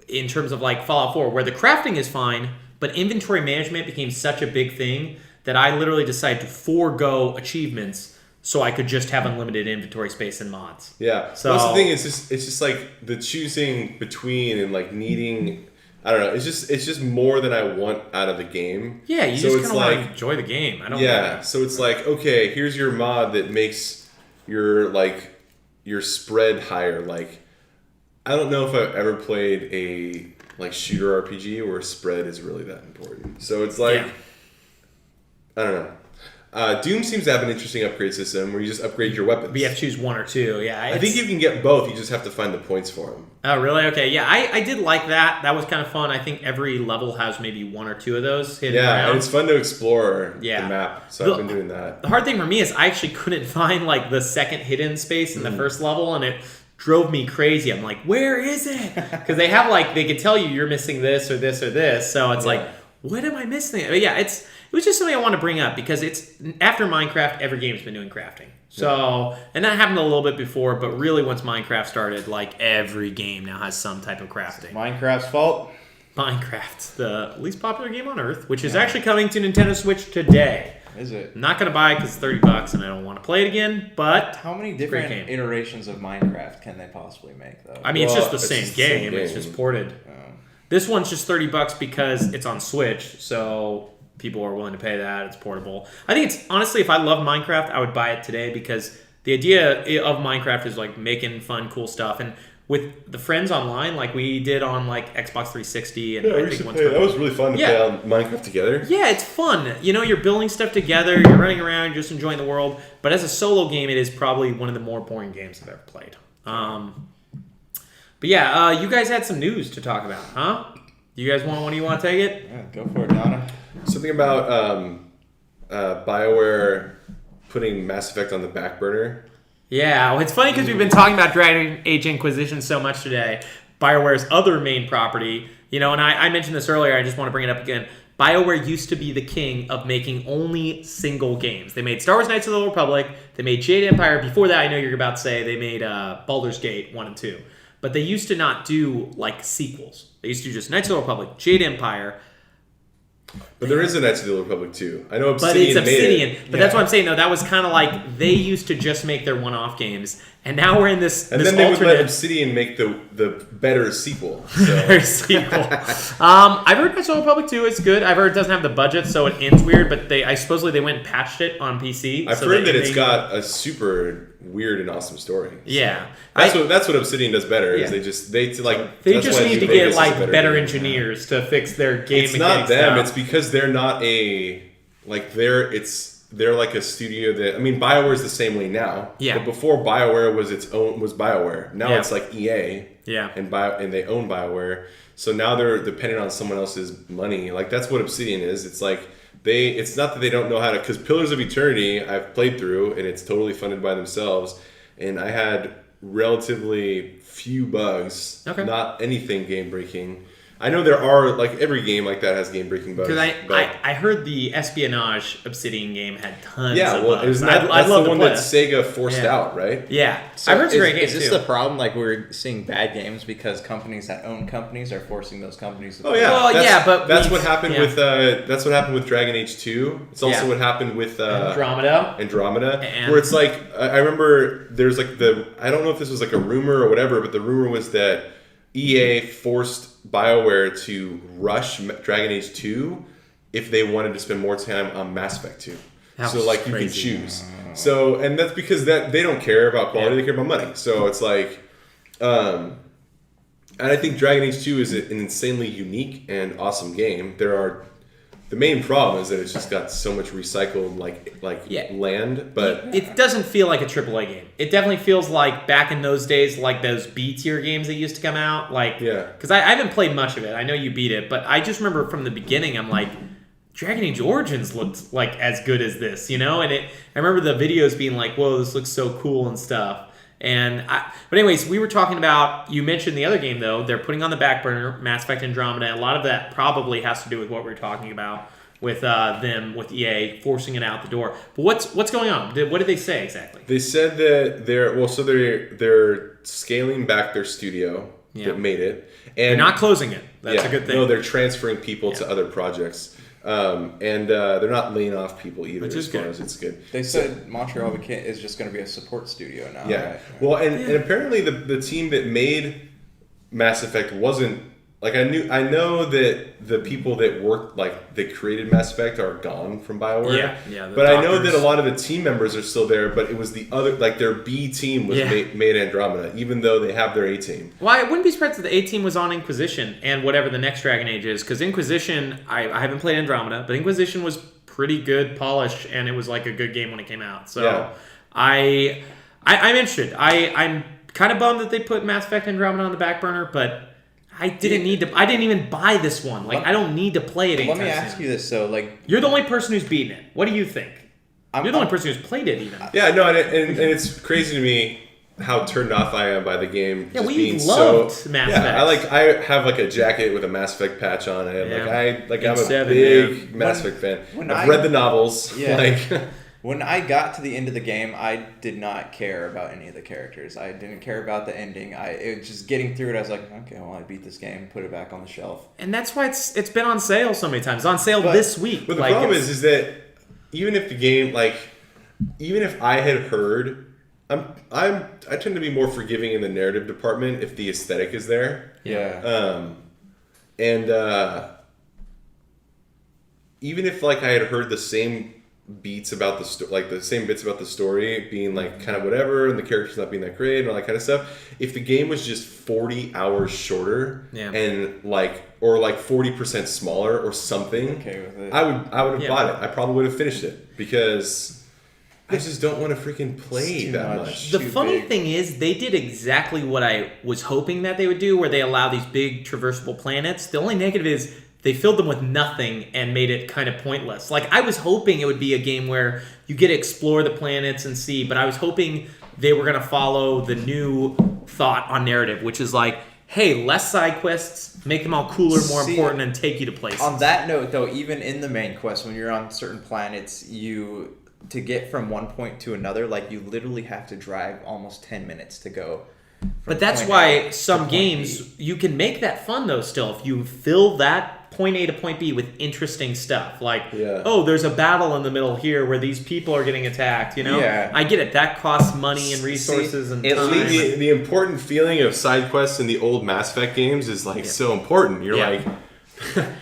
in terms of like Fallout 4, where the crafting is fine, but inventory management became such a big thing that I literally decided to forego achievements so I could just have unlimited inventory space and mods. Yeah, so that's the thing. It's just like the choosing between and like needing. I don't know. It's just more than I want out of the game. Yeah, you just kind of want to enjoy the game. I don't. Yeah, so it's like, okay, here's your mod that makes your spread higher. Like, I don't know if I've ever played a like shooter RPG where spread is really that important. So it's like, I don't know. Doom seems to have an interesting upgrade system where you just upgrade your weapons. But you have to choose one or two. Yeah, I think you can get both. You just have to find the points for them. Oh, really? Okay. Yeah, I did like that. That was kind of fun. I think every level has maybe one or two of those hidden around. And it's fun to explore the map. So I've been doing that. The hard thing for me is I actually couldn't find like the second hidden space in the first level, and it drove me crazy. I'm like, where is it? Because they have like, they could tell you you're missing this or this or this. So it's like, what am I missing? But yeah, it was just something I wanted to bring up because it's after Minecraft, every game's been doing crafting. So, and that happened a little bit before, but really once Minecraft started, like every game now has some type of crafting. Minecraft's fault? Minecraft, the least popular game on Earth, which is actually coming to Nintendo Switch today. Is it? I'm not going to buy it because it's $30 and I don't want to play it again, but how many different iterations of Minecraft can they possibly make, though? I mean, it's just the same game. It's just ported. This one's just $30 because it's on Switch, so people are willing to pay that. It's portable. I think it's, honestly, if I loved Minecraft, I would buy it today because the idea of Minecraft is like making fun, cool stuff. And with the friends online, like we did on like Xbox 360 and I think that was really fun to play on Minecraft together. Yeah, it's fun. You know, you're building stuff together, you're running around, you're just enjoying the world. But as a solo game, it is probably one of the more boring games I've ever played. But yeah, you guys had some news to talk about, huh? You guys want? When do you want to take it? Yeah, go for it, Donna. Something about BioWare putting Mass Effect on the back burner. Yeah, well, it's funny because we've been talking about Dragon Age Inquisition so much today. BioWare's other main property, you know, and I mentioned this earlier. I just want to bring it up again. BioWare used to be the king of making only single games. They made Star Wars Knights of the Old Republic. They made Jade Empire. Before that, I know you're about to say they made Baldur's Gate 1 and 2. But they used to not do, like, sequels. They used to do just Knights of the Old Republic, Jade Empire. But there is a Knights of the Old Republic too. I know Obsidian But it's Obsidian. made it. But that's what I'm saying, though. That was kind of like they used to just make their one-off games. And now we're in this And this then they alternate... would let Obsidian make the better sequel. So. Better sequel. I've heard Knights of the Old Republic 2 is good. I've heard it doesn't have the budget, so it ends weird. But I supposedly they went and patched it on PC. I've heard that it's got a super weird and awesome story. So. Yeah, that's what Obsidian does better. Is they just need to get like better engineers to fix their game. It's not them. Stuff. It's because they're not they're like a studio that, I mean, BioWare is the same way now. Yeah. But before BioWare was BioWare. Now it's like EA. Yeah. And they own BioWare. So now they're dependent on someone else's money. Like that's what Obsidian is. It's like it's not that they don't know how to, because Pillars of Eternity I've played through and it's totally funded by themselves. And I had relatively few bugs. Okay. Not anything game breaking. I know there are, like, every game like that has game-breaking bugs. Because but I heard the Espionage Obsidian game had tons yeah, of well, bugs. that's love the one play that it. Sega forced Yeah. out, right? Yeah. So I heard it's a great game, Is this too. the problem? Like, we're seeing bad games because companies that own companies are forcing those companies to Oh yeah, Well, but that's what happened yeah. with Dragon Age 2. It's also Yeah. what happened with Andromeda. And- where it's like I remember there's like I don't know if this was like a rumor or whatever, but the rumor was that EA forced BioWare to rush Dragon Age 2 if they wanted to spend more time on Mass Effect 2. That So was like you can crazy. choose. So and that's because that they don't care about quality, they care about money. So it's like and I think Dragon Age 2 is an insanely unique and awesome game. The main problem is that it's just got so much recycled land, but It doesn't feel like a AAA game. It definitely feels like back in those days, like those B-tier games that used to come out. Like, Yeah. Because I haven't played much of it. I know you beat it, but I just remember from the beginning, I'm like, Dragon Age Origins looked like as good as this, you know? And I remember the videos being like, whoa, this looks so cool and stuff. But anyways, we were talking about, you mentioned the other game though, they're putting on the back burner, Mass Effect Andromeda. A lot of that probably has to do with what we were talking about with with EA forcing it out the door. But what's going on? What did they say exactly? they said that they're scaling back their studio that made it, and They're not closing it. That's a good thing. No, they're transferring people to other projects, and they're not laying off people either. Which is as far good. as it's good. They said Montreal is just going to be a support studio now. Yeah. Right? Well, and apparently the team that made Mass Effect wasn't like I know that the people that worked that created Mass Effect are gone from BioWare. Yeah. But I know that a lot of the team members are still there. But it was the other their B team was made Andromeda, even though they have their A team. Well, I wouldn't be surprised if the A team was on Inquisition and whatever the next Dragon Age is, because Inquisition, I haven't played Andromeda, but Inquisition was pretty good, polished, and it was like a good game when it came out. So Yeah. I'm interested. I'm kind of bummed that they put Mass Effect Andromeda on the back burner, but I didn't need to. I didn't even buy this one. Like, I don't need to play it anytime Let me ask soon. you this though, like You're the only person who's beaten it. What do you think? You're the only person who's played it, even. Yeah, no, and it's crazy to me how turned off I am by the game. Yeah, just we being loved so, Mass yeah, Effect. I have like a jacket with a Mass Effect patch on it. Yeah. I'm a Seven, big Mass Effect fan. when I've I- read the novels. Yeah. Like when I got to the end of the game, I did not care about any of the characters. I didn't care about the ending. It was just getting through it. I was like, okay, well, I beat this game, put it back on the shelf. And that's why it's been on sale so many times. It's on sale But- this week. But the Like, problem it's- is that even if the game, even if I had heard, I tend to be more forgiving in the narrative department if the aesthetic is there. Yeah. Even if I had heard the same beats about the same bits about the story being kind of whatever, and the characters not being that great and all that kind of stuff, if the game was just 40 hours shorter and or 40% smaller or something, Okay with it. I would have bought it. I probably would have finished it because I just don't want to freaking play too that much. much. The too funny big. thing is, they did exactly what I was hoping that they would do, where they allow these big traversable planets. The only negative is they filled them with nothing and made it kind of pointless. I was hoping it would be a game where you get to explore the planets and see, but I was hoping they were going to follow the new thought on narrative, which is hey, less side quests, make them all cooler, more See, important, and take you to places. On that note, though, even in the main quest, when you're on certain planets, to get from one point to another, you literally have to drive almost 10 minutes to go. But that's point A why to some point games, B. you can make that fun, though, still. If you fill that point A to point B with interesting stuff. Oh, there's a battle in the middle here where these people are getting attacked, you know? Yeah. I get it. That costs money and resources and at time. least The important feeling of side quests in the old Mass Effect games is so important. You're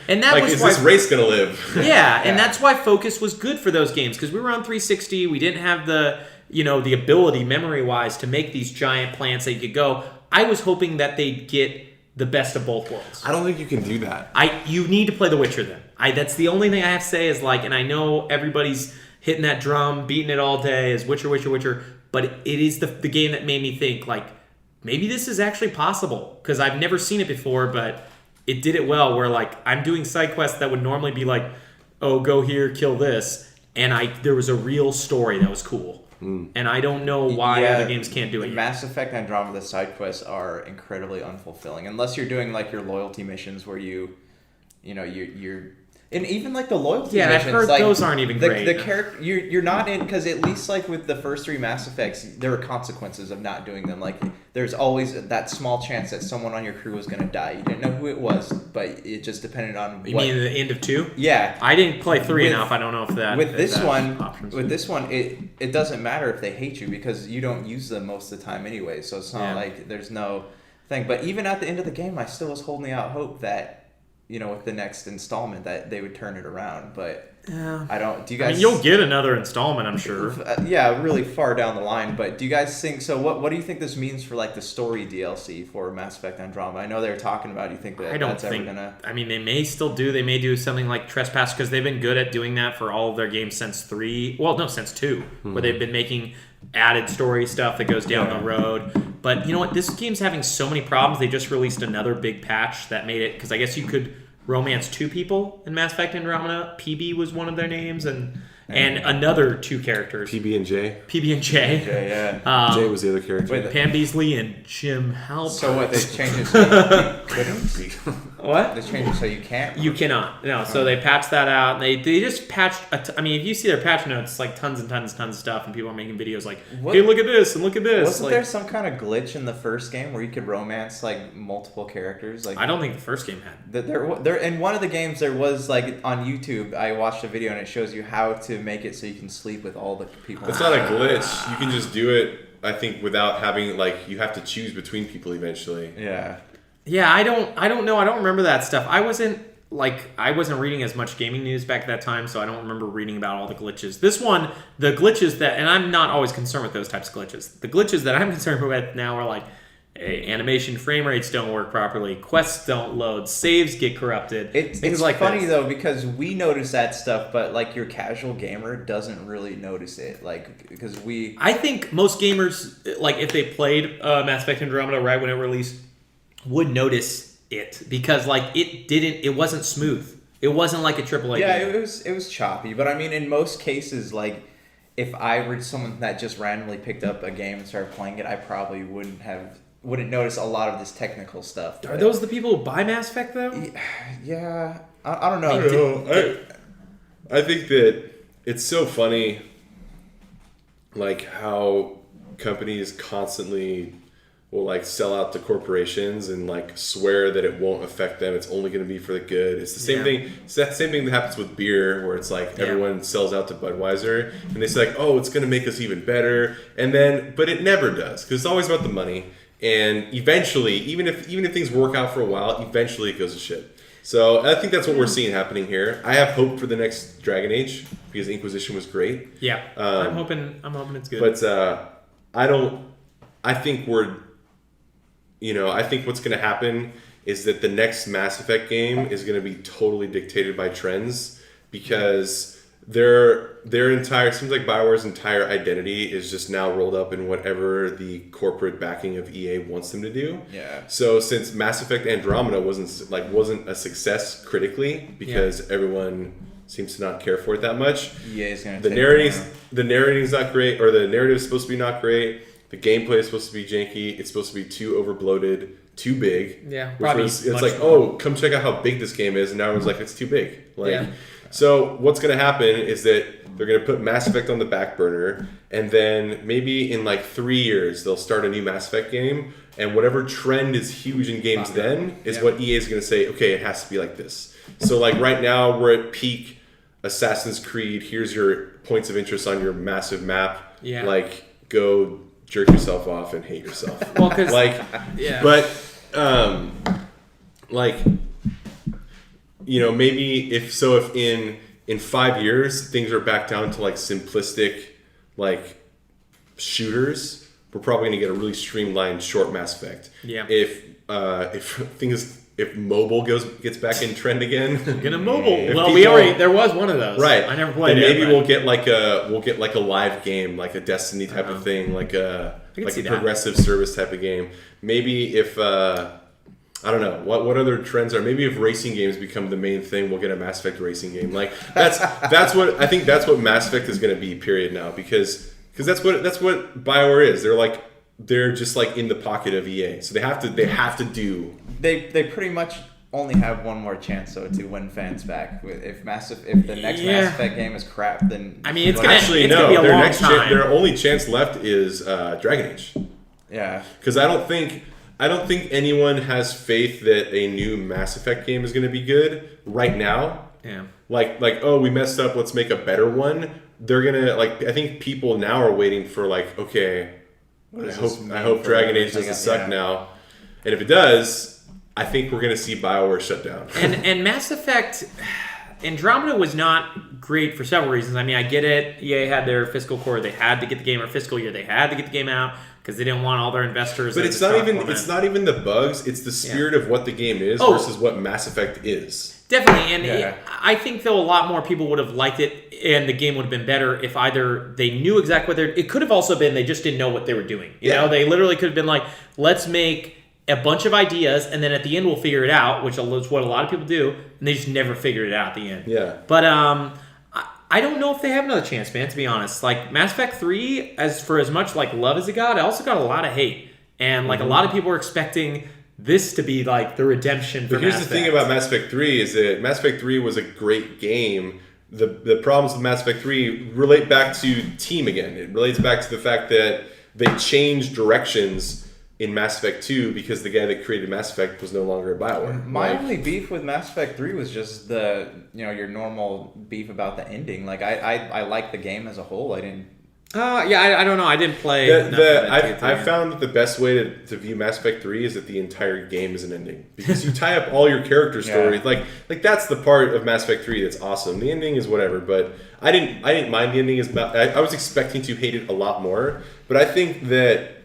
and that was is why, this race gonna live? Yeah, and that's why Focus was good for those games, because we were on 360. We didn't have the ability memory-wise to make these giant plants that you could go. I was hoping that they'd get the best of both worlds. I don't think you can do that. You need to play The Witcher then. That's the only thing I have to say is and I know everybody's hitting that drum, beating it all day as Witcher, but it is the game that made me think maybe this is actually possible, because I've never seen it before, but it did it well where I'm doing side quests that would normally be oh, go here, kill this, and there was a real story that was cool. and I don't know why other games can't do it yet. Mass Effect Andromeda side quests are incredibly unfulfilling unless you're doing like your loyalty missions where you're and even like the loyalty missions, I've heard like, those aren't even great. The character you're not in, because at least like with the first 3 Mass Effects, there were consequences of not doing them. Like there's always that small chance that someone on your crew was going to die. You didn't know who it was, but it just depended on. You mean the end of 2? Yeah, I didn't play 3 enough. I don't know if that. With this one, it doesn't matter if they hate you because you don't use them most of the time anyway. So it's not like there's no thing. But even at the end of the game, I still was holding out hope that, with the next installment that they would turn it around, but I don't. Do you guys? I mean, you'll get another installment, I'm sure. Really far down the line. But do you guys think so? What do you think this means for like the story DLC for Mass Effect Andromeda? I know they were talking about. Do you think that that's ever gonna? I mean, they may still do. They may do something like Trespass because they've been good at doing that for all of their games since 3. Well, no, since 2, where they've been making added story stuff that goes down the road. But you know what? This game's having so many problems. They just released another big patch that made it, because I guess you could romance 2 people in Mass Effect Andromeda. PB was one of their names, and another 2 characters. PB and J. PB and J. J was the other character. Pam Beasley and Jim Halpert. So what? They changed it so you couldn't? What? They changed it so you can't? You cannot. No. So they patched that out. They just patched. I mean, if you see their patch notes, like tons and tons and tons of stuff, and people are making videos like, "Hey, look at this and look at this." Wasn't there some kind of glitch in the first game where you could romance like multiple characters? Like I don't think the first game had. There in one of the games there was like on YouTube. I watched a video and it shows you how to make it so you can sleep with all the people. It's not a glitch. You can just do it. I think without having you have to choose between people eventually. Yeah. Yeah, I don't know. I don't remember that stuff. I wasn't reading as much gaming news back at that time, so I don't remember reading about all the glitches. This one, the glitches and I'm not always concerned with those types of glitches. The glitches that I'm concerned with now are like, animation frame rates don't work properly, quests don't load, saves get corrupted. It's like funny though, because we notice that stuff, but like your casual gamer doesn't really notice it. Like because I think most gamers, like if they played Mass Effect Andromeda right when it released, would notice it, because like it wasn't smooth. It wasn't like a AAA game. It was choppy, but I mean in most cases, like if I were someone that just randomly picked up a game and started playing it, I probably wouldn't notice a lot of this technical stuff. Are those the people who buy Mass Effect though? Yeah, I don't know. I think that it's so funny, like how companies constantly will like sell out to corporations and like swear that it won't affect them. It's only going to be for the good. It's the same thing. It's that same thing that happens with beer, where it's like everyone sells out to Budweiser and they say like, oh, it's going to make us even better, but it never does, because it's always about the money. And eventually, even if things work out for a while, eventually it goes to shit. So I think that's what we're seeing happening here. I have hope for the next Dragon Age because Inquisition was great. Yeah, I'm hoping it's good. But I think what's going to happen is that the next Mass Effect game is going to be totally dictated by trends, because their entire, seems like BioWare's entire identity is just now rolled up in whatever the corporate backing of EA wants them to do. Yeah. So since Mass Effect Andromeda wasn't a success critically, because everyone seems to not care for it that much. EA is going to the narrating's not great, or the narrative is supposed to be not great. The gameplay is supposed to be janky. It's supposed to be too overbloated, too big. Yeah, it's like, oh, come check out how big this game is, and now everyone's like, it's too big. So what's going to happen is that they're going to put Mass Effect on the back burner, and then maybe in like 3 years they'll start a new Mass Effect game, and whatever trend is huge in games then is what EA is going to say, okay, it has to be like this. So like right now we're at peak Assassin's Creed. Here's your points of interest on your massive map. Yeah. Like, go jerk yourself off and hate yourself. Well, because maybe if in 5 years things are back down to like simplistic like shooters, we're probably going to get a really streamlined short Mass Effect. Yeah. If mobile gets back in trend again, get a mobile. Well, there was one of those. Right. I never played it. Maybe we'll get like a live game, like a Destiny type of thing, like a progressive service type of game. Maybe if I don't know what other trends are. Maybe if racing games become the main thing, we'll get a Mass Effect racing game. Like that's what I think. That's what Mass Effect is going to be. Period. Now, because Because that's what BioWare is. They're just like in the pocket of EA, so they have to do. They pretty much only have one more chance though to win fans back. If the next Mass Effect game is crap, then I mean it's gonna be a long time. Their only chance left is Dragon Age. Yeah, because I don't think anyone has faith that a new Mass Effect game is going to be good right now. Yeah, like oh, we messed up, let's make a better one. They're gonna I think people now are waiting for okay. I hope Dragon Age doesn't suck now, and if it does, I think we're gonna see BioWare shut down. and Mass Effect Andromeda was not great for several reasons. I mean, I get it. EA had their fiscal core; they had to get the game, or fiscal year, they had to get the game out because they didn't want all their investors. But it's not even the bugs; it's the spirit of what the game is versus what Mass Effect is. Definitely, and I think though a lot more people would have liked it, and the game would have been better if either they knew exactly what they're. It could have also been they just didn't know what they were doing. You know, they literally could have been like, let's make a bunch of ideas, and then at the end we'll figure it out, which is what a lot of people do, and they just never figured it out at the end. Yeah. But I don't know if they have another chance, man. To be honest, Mass Effect 3, as much love as it got, it also got a lot of hate, and a lot of people were expecting this to be the redemption for Mass Effect. Here's the thing about Mass Effect 3 is that Mass Effect 3 was a great game. The problems with Mass Effect 3 relate back to team again. It relates back to the fact that they changed directions in Mass Effect 2 because the guy that created Mass Effect was no longer at BioWare. My only beef with Mass Effect 3 was just your normal beef about the ending. I like the game as a whole. I didn't. I don't know. I didn't play. I found that the best way to view Mass Effect 3 is that the entire game is an ending because you tie up all your character stories. That's the part of Mass Effect 3 that's awesome. The ending is whatever, but I didn't mind the ending as much. I was expecting to hate it a lot more, but I think that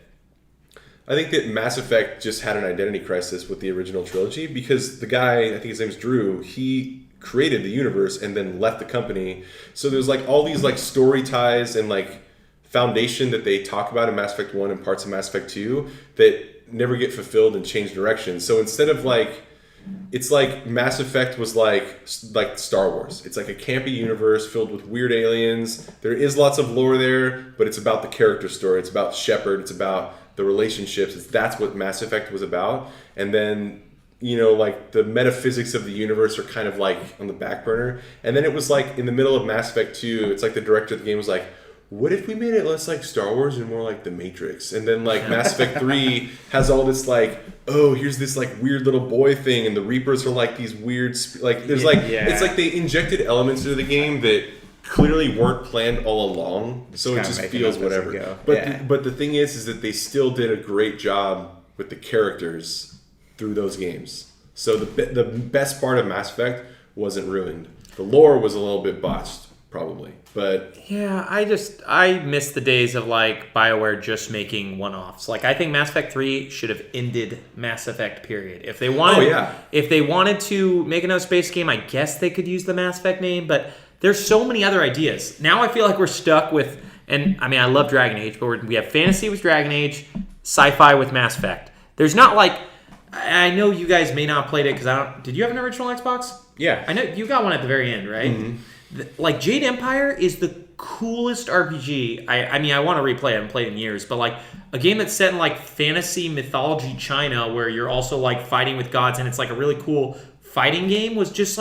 Mass Effect just had an identity crisis with the original trilogy because the guy, I think his name's Drew, he created the universe and then left the company. So there's all these story ties and foundation that they talk about in Mass Effect 1 and parts of Mass Effect 2 that never get fulfilled and change direction. So instead of it's Mass Effect was like Star Wars. It's a campy universe filled with weird aliens. There is lots of lore there, but it's about the character story. It's about Shepard. It's about the relationships. That's what Mass Effect was about. And then the metaphysics of the universe are kind of on the back burner. And then it was in the middle of Mass Effect 2, it's the director of the game was what if we made it less like Star Wars and more like The Matrix? And then Mass Effect 3 has all this here's this weird little boy thing, and the Reapers are these weird it's they injected elements into the game that clearly weren't planned all along, so it just feels whatever. But the thing is that they still did a great job with the characters through those games. So the best part of Mass Effect wasn't ruined. The lore was a little bit botched. Probably, but yeah, I miss the days of BioWare just making one-offs. I think Mass Effect 3 should have ended Mass Effect period. If they wanted to make another space game, I guess they could use the Mass Effect name, but there's so many other ideas. Now I feel we're stuck with, and I mean I love Dragon Age, but we have fantasy with Dragon Age, sci-fi with Mass Effect. There's not I know you guys may not have played it because did you have an original Xbox? Yeah. I know you got one at the very end, right? Mm-hmm. Jade Empire is the coolest RPG. I mean, I want to replay it. I haven't played it in years. But, a game that's set in, fantasy mythology China where you're also, fighting with gods and it's, a really cool fighting game was just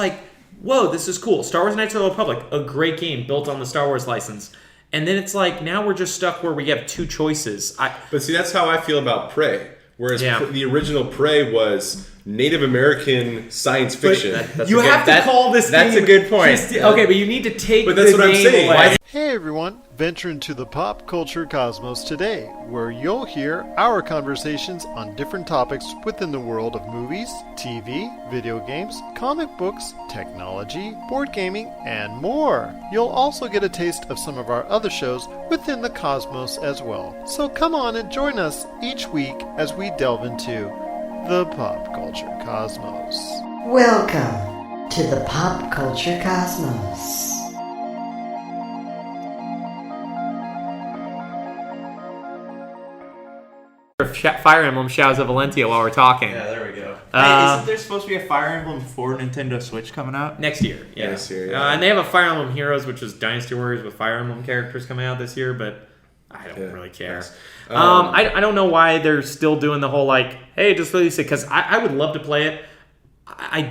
whoa, this is cool. Star Wars Knights of the Old Republic, a great game built on the Star Wars license. And then it's now we're just stuck where we have two choices. But see, that's how I feel about Prey. Whereas the original Prey was Native American science fiction. You have to call this That's game a good point. Okay, but you need to take But that's the what I'm name saying. away. Hey everyone, venture into the pop culture cosmos today, where you'll hear our conversations on different topics within the world of movies, TV, video games, comic books, technology, board gaming, and more. You'll also get a taste of some of our other shows within the cosmos as well. So come on and join us each week as we delve into the pop culture cosmos. Welcome to the pop culture cosmos. Fire Emblem Shadows of Valentia while we're talking. Yeah, there we go. Hey, isn't there supposed to be a Fire Emblem for Nintendo Switch coming out? Next year. Next year, yeah. And they have a Fire Emblem Heroes, which is Dynasty Warriors with Fire Emblem characters coming out this year, but I don't really care. Nice. I don't know why they're still doing the whole like, hey, just release it, because I would love to play it. I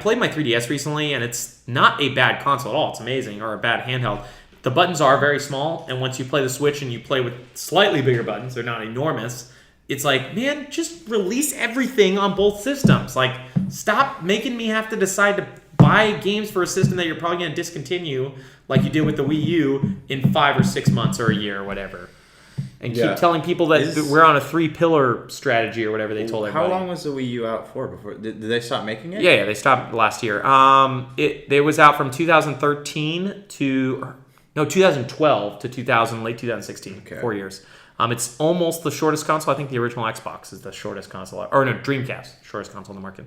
played my 3DS recently, and it's not a bad console at all. It's amazing, or a bad handheld. The buttons are very small, and once you play the Switch and you play with slightly bigger buttons, they're not enormous. It's like, man, just release everything on both systems. Like, stop making me have to decide to buy games for a system that you're probably going to discontinue, like you did with the Wii U, in 5 or 6 months or a year or whatever. And keep telling people that we're on a 3-pillar strategy or whatever they told everybody. How long was the Wii U out for before? Did they stop making it? Yeah, they stopped last year. It was out from 2013 to 2012 to late 2016. Okay. 4 years. It's almost the shortest console. I think the original Xbox is the shortest console, or no, Dreamcast, shortest console on the market.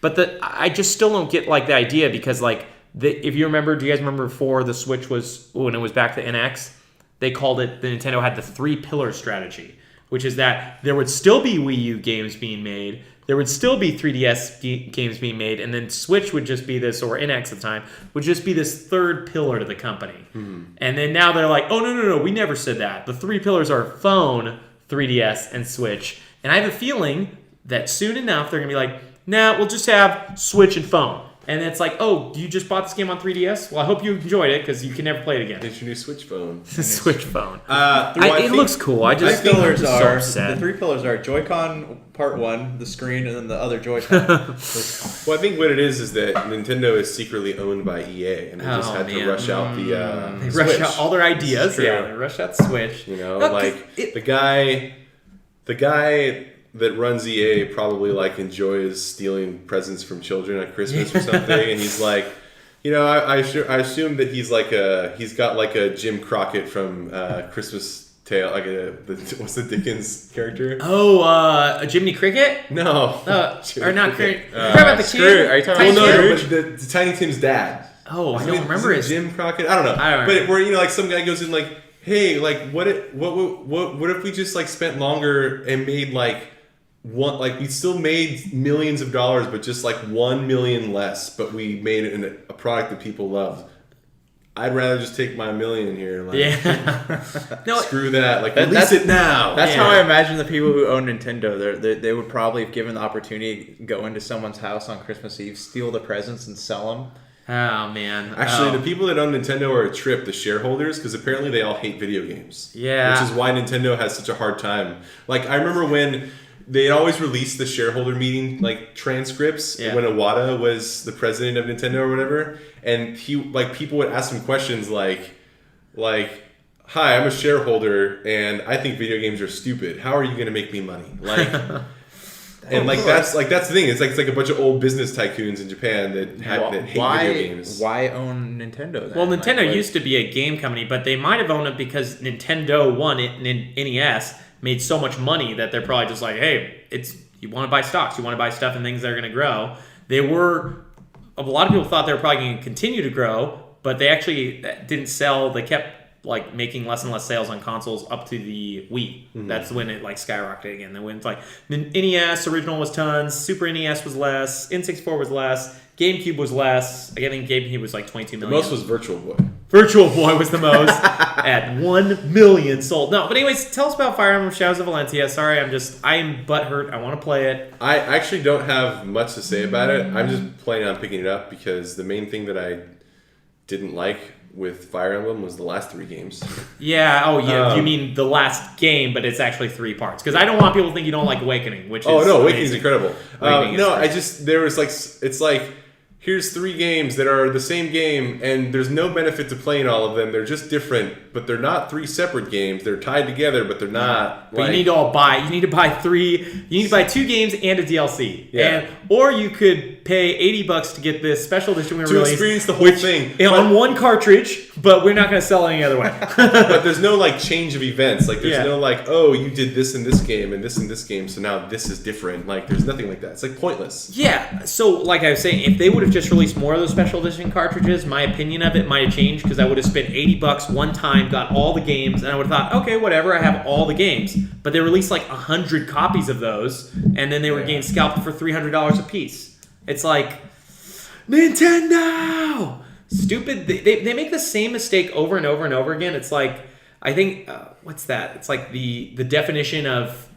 But I just still don't get like the idea, because like if you remember, do you guys remember before the Switch was, when it was back to NX? They called it, the Nintendo had the 3-pillar strategy, which is that there would still be Wii U games being made, there would still be 3DS games being made, and then Switch would just be this, or NX at the time, would just be this third pillar to the company. Mm-hmm. And then now they're like, oh, no, we never said that. The 3 pillars are phone, 3DS, and Switch. And I have a feeling that soon enough they're going to be like, nah, we'll just have Switch and phone. And it's like, oh, you just bought this game on 3DS? Well, I hope you enjoyed it, because you can never play it again. It's your new Switch phone. Switch phone. It looks cool. The 3 pillars are Joy-Con part 1, the screen, and then the other Joy-Con. Well, I think what it is that Nintendo is secretly owned by EA, and they just had to rush out the they Switch. Rush out all their ideas. Yeah, they rushed out Switch. You know, the guy that runs EA probably like enjoys stealing presents from children at Christmas or something, and he's like, you know, I assume that he's got like a Jim Crockett from Christmas Tale, like what's the Dickens character? Oh, Jiminy Cricket? No, or not Cricket. You're talking about the kid? Are you talking about the Tiny Tim's dad? Oh, I don't remember it. Jim Crockett? I don't know. But where, you know, like some guy goes in like, hey, like what if we just like spent longer and made like we still made millions of dollars, but just like 1 million less, but we made it a product that people loved. I'd rather just take my $1 million here. Like, no, screw that. Like, release it now. That's how I imagine the people who own Nintendo. They would probably, if given the opportunity, go into someone's house on Christmas Eve, steal the presents, and sell them. Oh, man. Actually, the people that own Nintendo are a trip, the shareholders, because apparently they all hate video games. Yeah. Which is why Nintendo has such a hard time. Like, I remember when they always released the shareholder meeting like transcripts when Iwata was the president of Nintendo or whatever, and people would ask him questions like, "Hi, I'm a shareholder, and I think video games are stupid. How are you going to make me money?" Like, and that's the thing. It's like a bunch of old business tycoons in Japan that hate video games. Why own Nintendo then? Well, Nintendo used to be a game company, but they might have owned it because Nintendo won it in NES. Made so much money that they're probably just like, hey, you want to buy stocks, you want to buy stuff and things that are going to grow. A lot of people thought they were probably going to continue to grow, but they actually didn't sell. They kept like making less and less sales on consoles up to the Wii. Mm-hmm. That's when it like skyrocketed again. Then when it's like NES original was tons, Super NES was less, N64 was less, GameCube was less. I think GameCube was like 22 million. The most was Virtual Boy. Virtual Boy was the most at 1 million sold. No, but anyways, tell us about Fire Emblem Shadows of Valentia. Sorry, I am butthurt. I want to play it. I actually don't have much to say about it. I'm just planning on picking it up because the main thing that I didn't like with Fire Emblem was the last 3 games. Yeah. Oh, yeah. You mean the last game, but it's actually 3 parts. Because I don't want people to think you don't like Awakening, which is Awakening's incredible. There was like, it's like, here's 3 games that are the same game, and there's no benefit to playing all of them. They're just different, but they're not 3 separate games. They're tied together, but they're not. But you need to buy 3. You need to buy 2 games and a DLC. Yeah. Or you could pay $80 to get this special edition we released. To experience the whole thing. On 1 cartridge, but we're not going to sell it any other way. But there's no like change of events. Like there's no like, oh, you did this in this game and this in this game, so now this is different. Like there's nothing like that. It's like pointless. Yeah. So like I was saying, if they would have just released more of those special edition cartridges, my opinion of it might have changed because I would have spent $80 one time, got all the games, and I would have thought, okay, whatever, I have all the games. But they released like 100 copies of those, and then they were getting scalped for $300 a piece. It's like, Nintendo! Stupid. They make the same mistake over and over and over again. It's like, I think what's that? It's like the definition of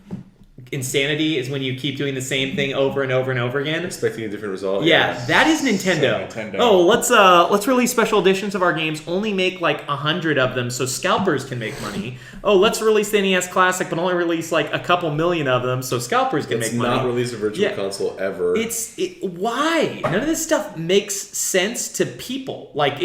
insanity is when you keep doing the same thing over and over and over again, expecting a different result. Yeah, that is Nintendo. So Nintendo. Oh, let's release special editions of our games. Only make like 100 of them, so scalpers can make money. Oh, let's release the NES Classic, but only release like a couple million of them, so scalpers can make money. Let's not release a virtual console ever. Why? None of this stuff makes sense to people. Like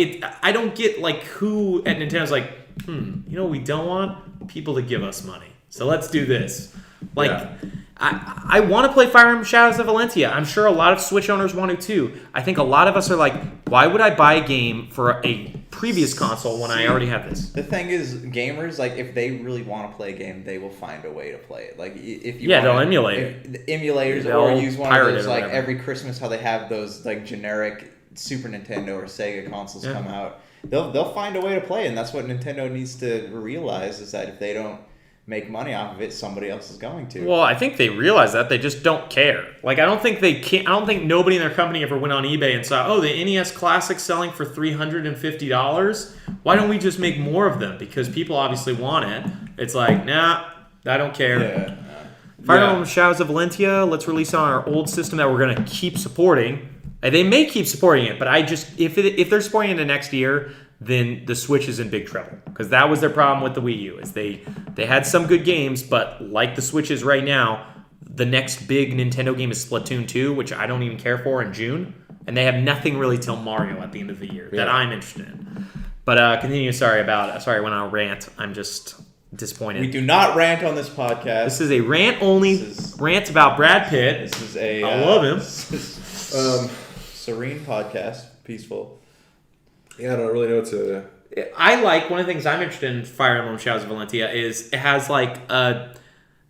I don't get like who at Nintendo's like, you know what we don't want? People to give us money. So let's do this. Like, yeah. I want to play Fire Emblem Shadows of Valentia. I'm sure a lot of Switch owners want to too. I think a lot of us are like, why would I buy a game for a previous console when I already have this? The thing is, gamers, like, if they really want to play a game, they will find a way to play it. Like, if you they'll emulate it. Emulators, or use one of those, like, every Christmas, how they have those, like, generic Super Nintendo or Sega consoles come out. They'll find a way to play it, and that's what Nintendo needs to realize, is that if they don't make money off of it, somebody else is going to. Well, I think they realize that. They just don't care. Like, I don't think nobody in their company ever went on eBay and saw, the NES Classic selling for $350. Why don't we just make more of them? Because people obviously want it. It's like, nah, I don't care. Yeah. Fire Emblem Shadows of Valentia, let's release on our old system that we're going to keep supporting. And they may keep supporting it, but if they're supporting it the next year, then the Switch is in big trouble. Because that was their problem with the Wii U, is they had some good games, but like the Switch is right now, the next big Nintendo game is Splatoon 2, which I don't even care for in June. And they have nothing really till Mario at the end of the year that I'm interested in. But continue, sorry, I went on a rant. I'm just disappointed. We do not rant on this podcast. This is a rant-only rant about Brad Pitt. This is a... I love him. Serene podcast. Peaceful. Yeah, I don't really know what to... one of the things I'm interested in Fire Emblem Shadows of Valentia is it has like a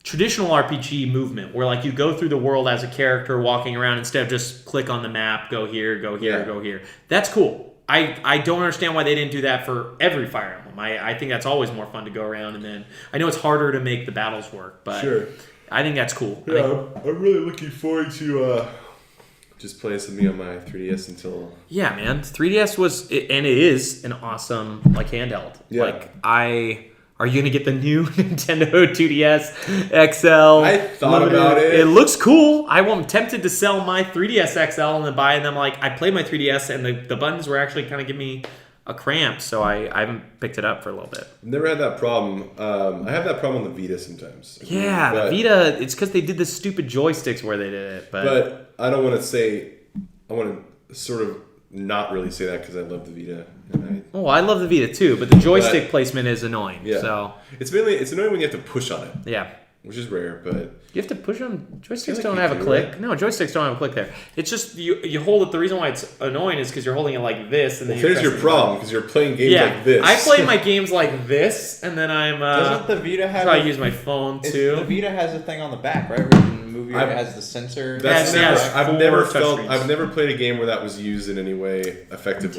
traditional RPG movement where like you go through the world as a character walking around instead of just click on the map, go here, go here, go here. That's cool. I don't understand why they didn't do that for every Fire Emblem. I think that's always more fun to go around, and then I know it's harder to make the battles work, but I think that's cool. Yeah, I'm really looking forward to... just playing something on my 3DS until... Yeah, man. 3DS was... and it is an awesome, like, handheld. Yeah. Like, are you going to get the new Nintendo 2DS XL? I thought about it. It looks cool. I'm tempted to sell my 3DS XL and then buy them. Like, I played my 3DS and the buttons were actually kind of giving me a cramp, so I haven't picked it up for a little bit. I've never had that problem. I have that problem on the Vita sometimes. Yeah, the Vita, it's because they did the stupid joysticks where they did it. But I don't want to say... I want to sort of not really say that because I love the Vita. I love the Vita too, but the joystick placement is annoying. Yeah. So it's annoying when you have to push on it. Yeah. Which is rare, but... You have to push them. Joysticks don't have a click. Right? No, joysticks don't have a click there. It's just, you hold it. The reason why it's annoying is because you're holding it like this. And then there's your problem, because you're playing games like this. I play my games like this, and then I'm... Doesn't the Vita have... I use my phone, too. The Vita has a thing on the back, right? Where in the movie it has the sensor. I've never played a game where that was used in any way effectively.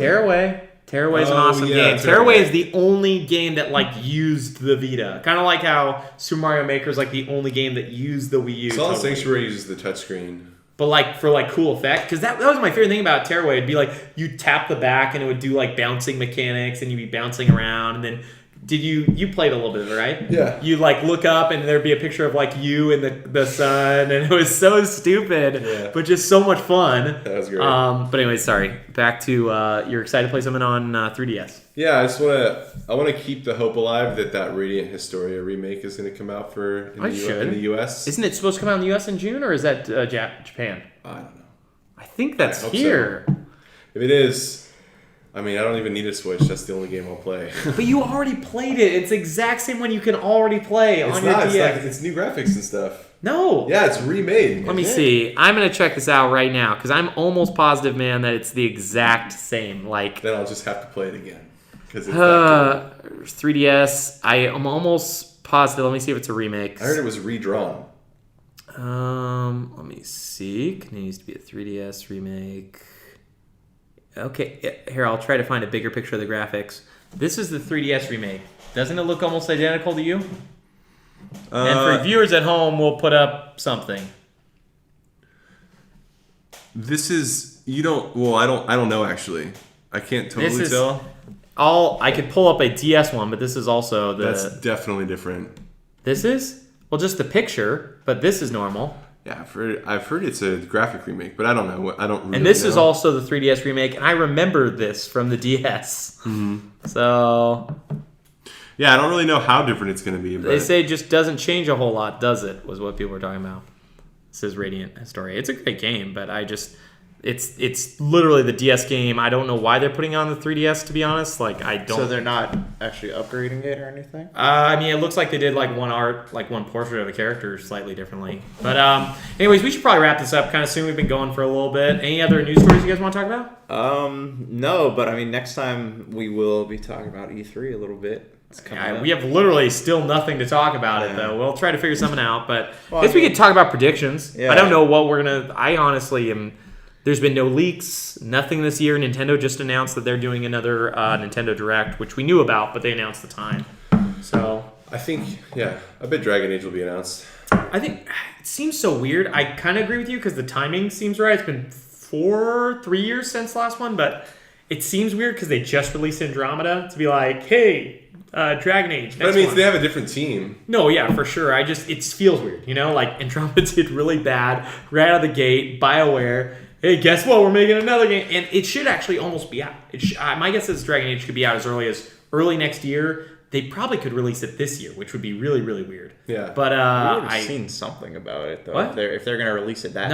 Tearaway is an awesome game. Tearaway is the only game that like used the Vita. Kind of like how Super Mario Maker is like the only game that used the Wii U. Solid Sanctuary uses the touchscreen. But like for like cool effect, because that was my favorite thing about Tearaway. It'd be like you tap the back and it would do like bouncing mechanics, and you'd be bouncing around, and then you played a little bit of it, right? Yeah. You like look up and there'd be a picture of like you and the sun, and it was so stupid, but just so much fun. That was great. But anyway, sorry. Back to you're excited to play something on 3DS. Yeah, I want to keep the hope alive that Radiant Historia remake is going to come out in the US. Isn't it supposed to come out in the US in June, or is that Japan? I don't know. I think that's here. So. If it is. I mean, I don't even need a Switch. That's the only game I'll play. But you already played it. It's the exact same one you can already play on your DS. It's new graphics and stuff. No. Yeah, it's remade. Let me see. I'm going to check this out right now because I'm almost positive, man, that it's the exact same. Then I'll just have to play it again. Because it's 3DS. I am almost positive. Let me see if it's a remake. I heard it was redrawn. Let me see. Continues to be a 3DS remake. Okay, here, I'll try to find a bigger picture of the graphics. This is the 3DS remake. Doesn't it look almost identical to you? And for viewers at home, we'll put up something. This is... I don't know, actually. I can't totally tell. I could pull up a DS one, but this is also That's definitely different. This is? Well, just the picture, but this is normal. Yeah, I've heard it's a graphic remake, but I don't know. I don't really And this know. is also the 3DS remake, and I remember this from the DS. Mm-hmm. So... Yeah, I don't really know how different it's going to be. But They say it just doesn't change a whole lot, does it? Was what people were talking about. This is Radiant Historia. It's a great game, but it's literally the DS game. I don't know why they're putting it on the 3DS, to be honest. Like, I don't... So they're not actually upgrading it or anything? I mean, it looks like they did like one portrait of the character slightly differently. But anyways, we should probably wrap this up kind of soon. We've been going for a little bit. Any other news stories you guys want to talk about? No, but I mean, next time we will be talking about E3 a little bit. We have literally still nothing to talk about it, though. We'll try to figure something out, but I guess we could talk about predictions. Yeah. I don't know what we're going to... I honestly am... There's been no leaks, nothing this year. Nintendo just announced that they're doing another Nintendo Direct, which we knew about, but they announced the time. So... I think, I bet Dragon Age will be announced. I think... It seems so weird. I kind of agree with you, because the timing seems right. It's been 3 years since the last one, but it seems weird, because they just released Andromeda to be like, hey... Dragon Age. But I mean, they have a different team. No, yeah, for sure. It feels weird, you know? Like, Andromeda did really bad right out of the gate. BioWare, hey, guess what? We're making another game. And it should actually almost be out. My guess is Dragon Age could be out as early next year. They probably could release it this year, which would be really, really weird. Yeah. But I've seen something about it, though. What? If they're going to release it that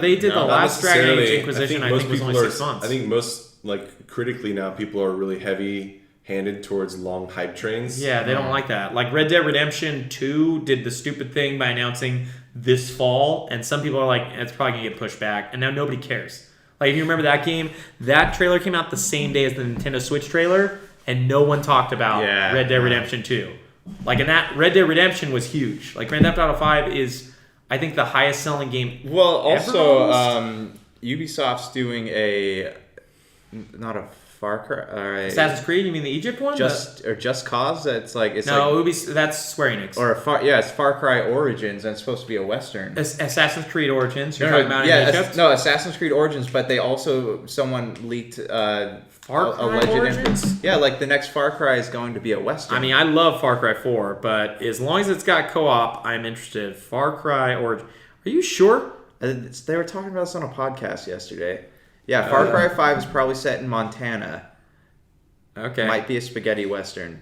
they did the last Dragon Age Inquisition, I think was only 6 months. I think most, critically now, people are really heavy-handed towards long hype trains. Yeah, they don't like that. Like Red Dead Redemption 2 did the stupid thing by announcing this fall, and some people are like, it's probably going to get pushed back, and now nobody cares. Like, if you remember that game, that trailer came out the same day as the Nintendo Switch trailer, and no one talked about Red Dead Redemption 2. Like, and that Red Dead Redemption was huge. Like, Grand Theft Auto 5 is, I think, the highest selling game Well, also, Ubisoft's doing not a Far Cry. Assassin's Creed? You mean the Egypt one? Just Cause. That's that's Square Enix. Or it's Far Cry Origins, and it's supposed to be a Western. Assassin's Creed Origins. You're talking about in Egypt? No, Assassin's Creed Origins. But they also someone leaked Far Cry Origins. Like the next Far Cry is going to be a Western. I mean, I love Far Cry 4, but as long as it's got co-op, I'm interested. Far Cry Origins. Are you sure? They were talking about this on a podcast yesterday. Yeah, Far Cry 5 is probably set in Montana. Okay. Might be a spaghetti western.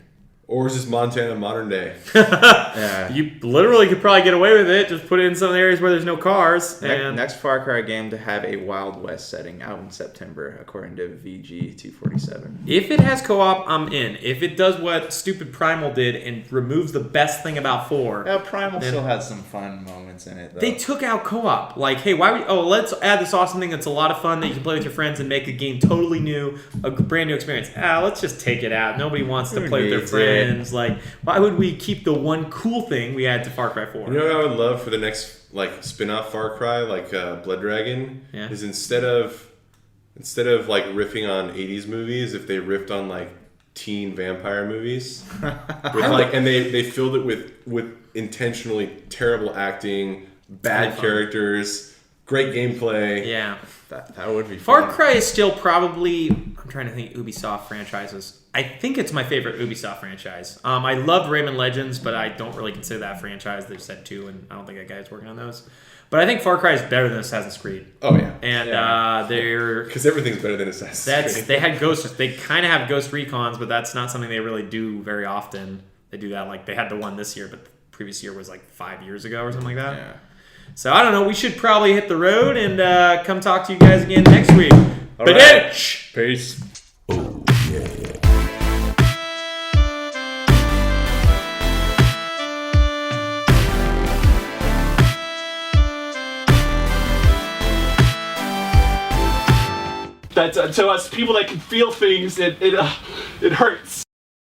Or is this Montana modern day? Yeah. You literally could probably get away with it. Just put it in some areas where there's no cars. Next Far Cry game to have a Wild West setting out in September, according to VG247. If it has co-op, I'm in. If it does what stupid Primal did and removes the best thing about 4... Yeah, Primal still has some fun moments in it, though. They took out co-op. Like, hey, let's add this awesome thing that's a lot of fun that you can play with your friends and make a game totally new, a brand new experience. Let's just take it out. Nobody wants to play with their friends. Like, why would we keep the one cool thing we had to Far Cry 4? You know what I would love for the next spin-off Far Cry, Blood Dragon, is instead of riffing on 80s movies, if they riffed on teen vampire movies, and they filled it with intentionally terrible acting, bad characters, great gameplay. Yeah. That would be fun. Far Cry is still probably... I'm trying to think Ubisoft franchises. I think it's my favorite Ubisoft franchise. I loved Rayman Legends, but I don't really consider that franchise. They just had 2, and I don't think that guy's working on those. But I think Far Cry is better than Assassin's Creed. Oh, yeah. And they're... Because everything's better than Assassin's Creed. They had Ghost... They kind of have Ghost Recons, but that's not something they really do very often. They do that, they had the one this year, but the previous year was 5 years ago or something like that. Yeah. So, I don't know. We should probably hit the road and come talk to you guys again next week. All right. Peace. Oh, yeah. That's to us people that can feel things. It hurts.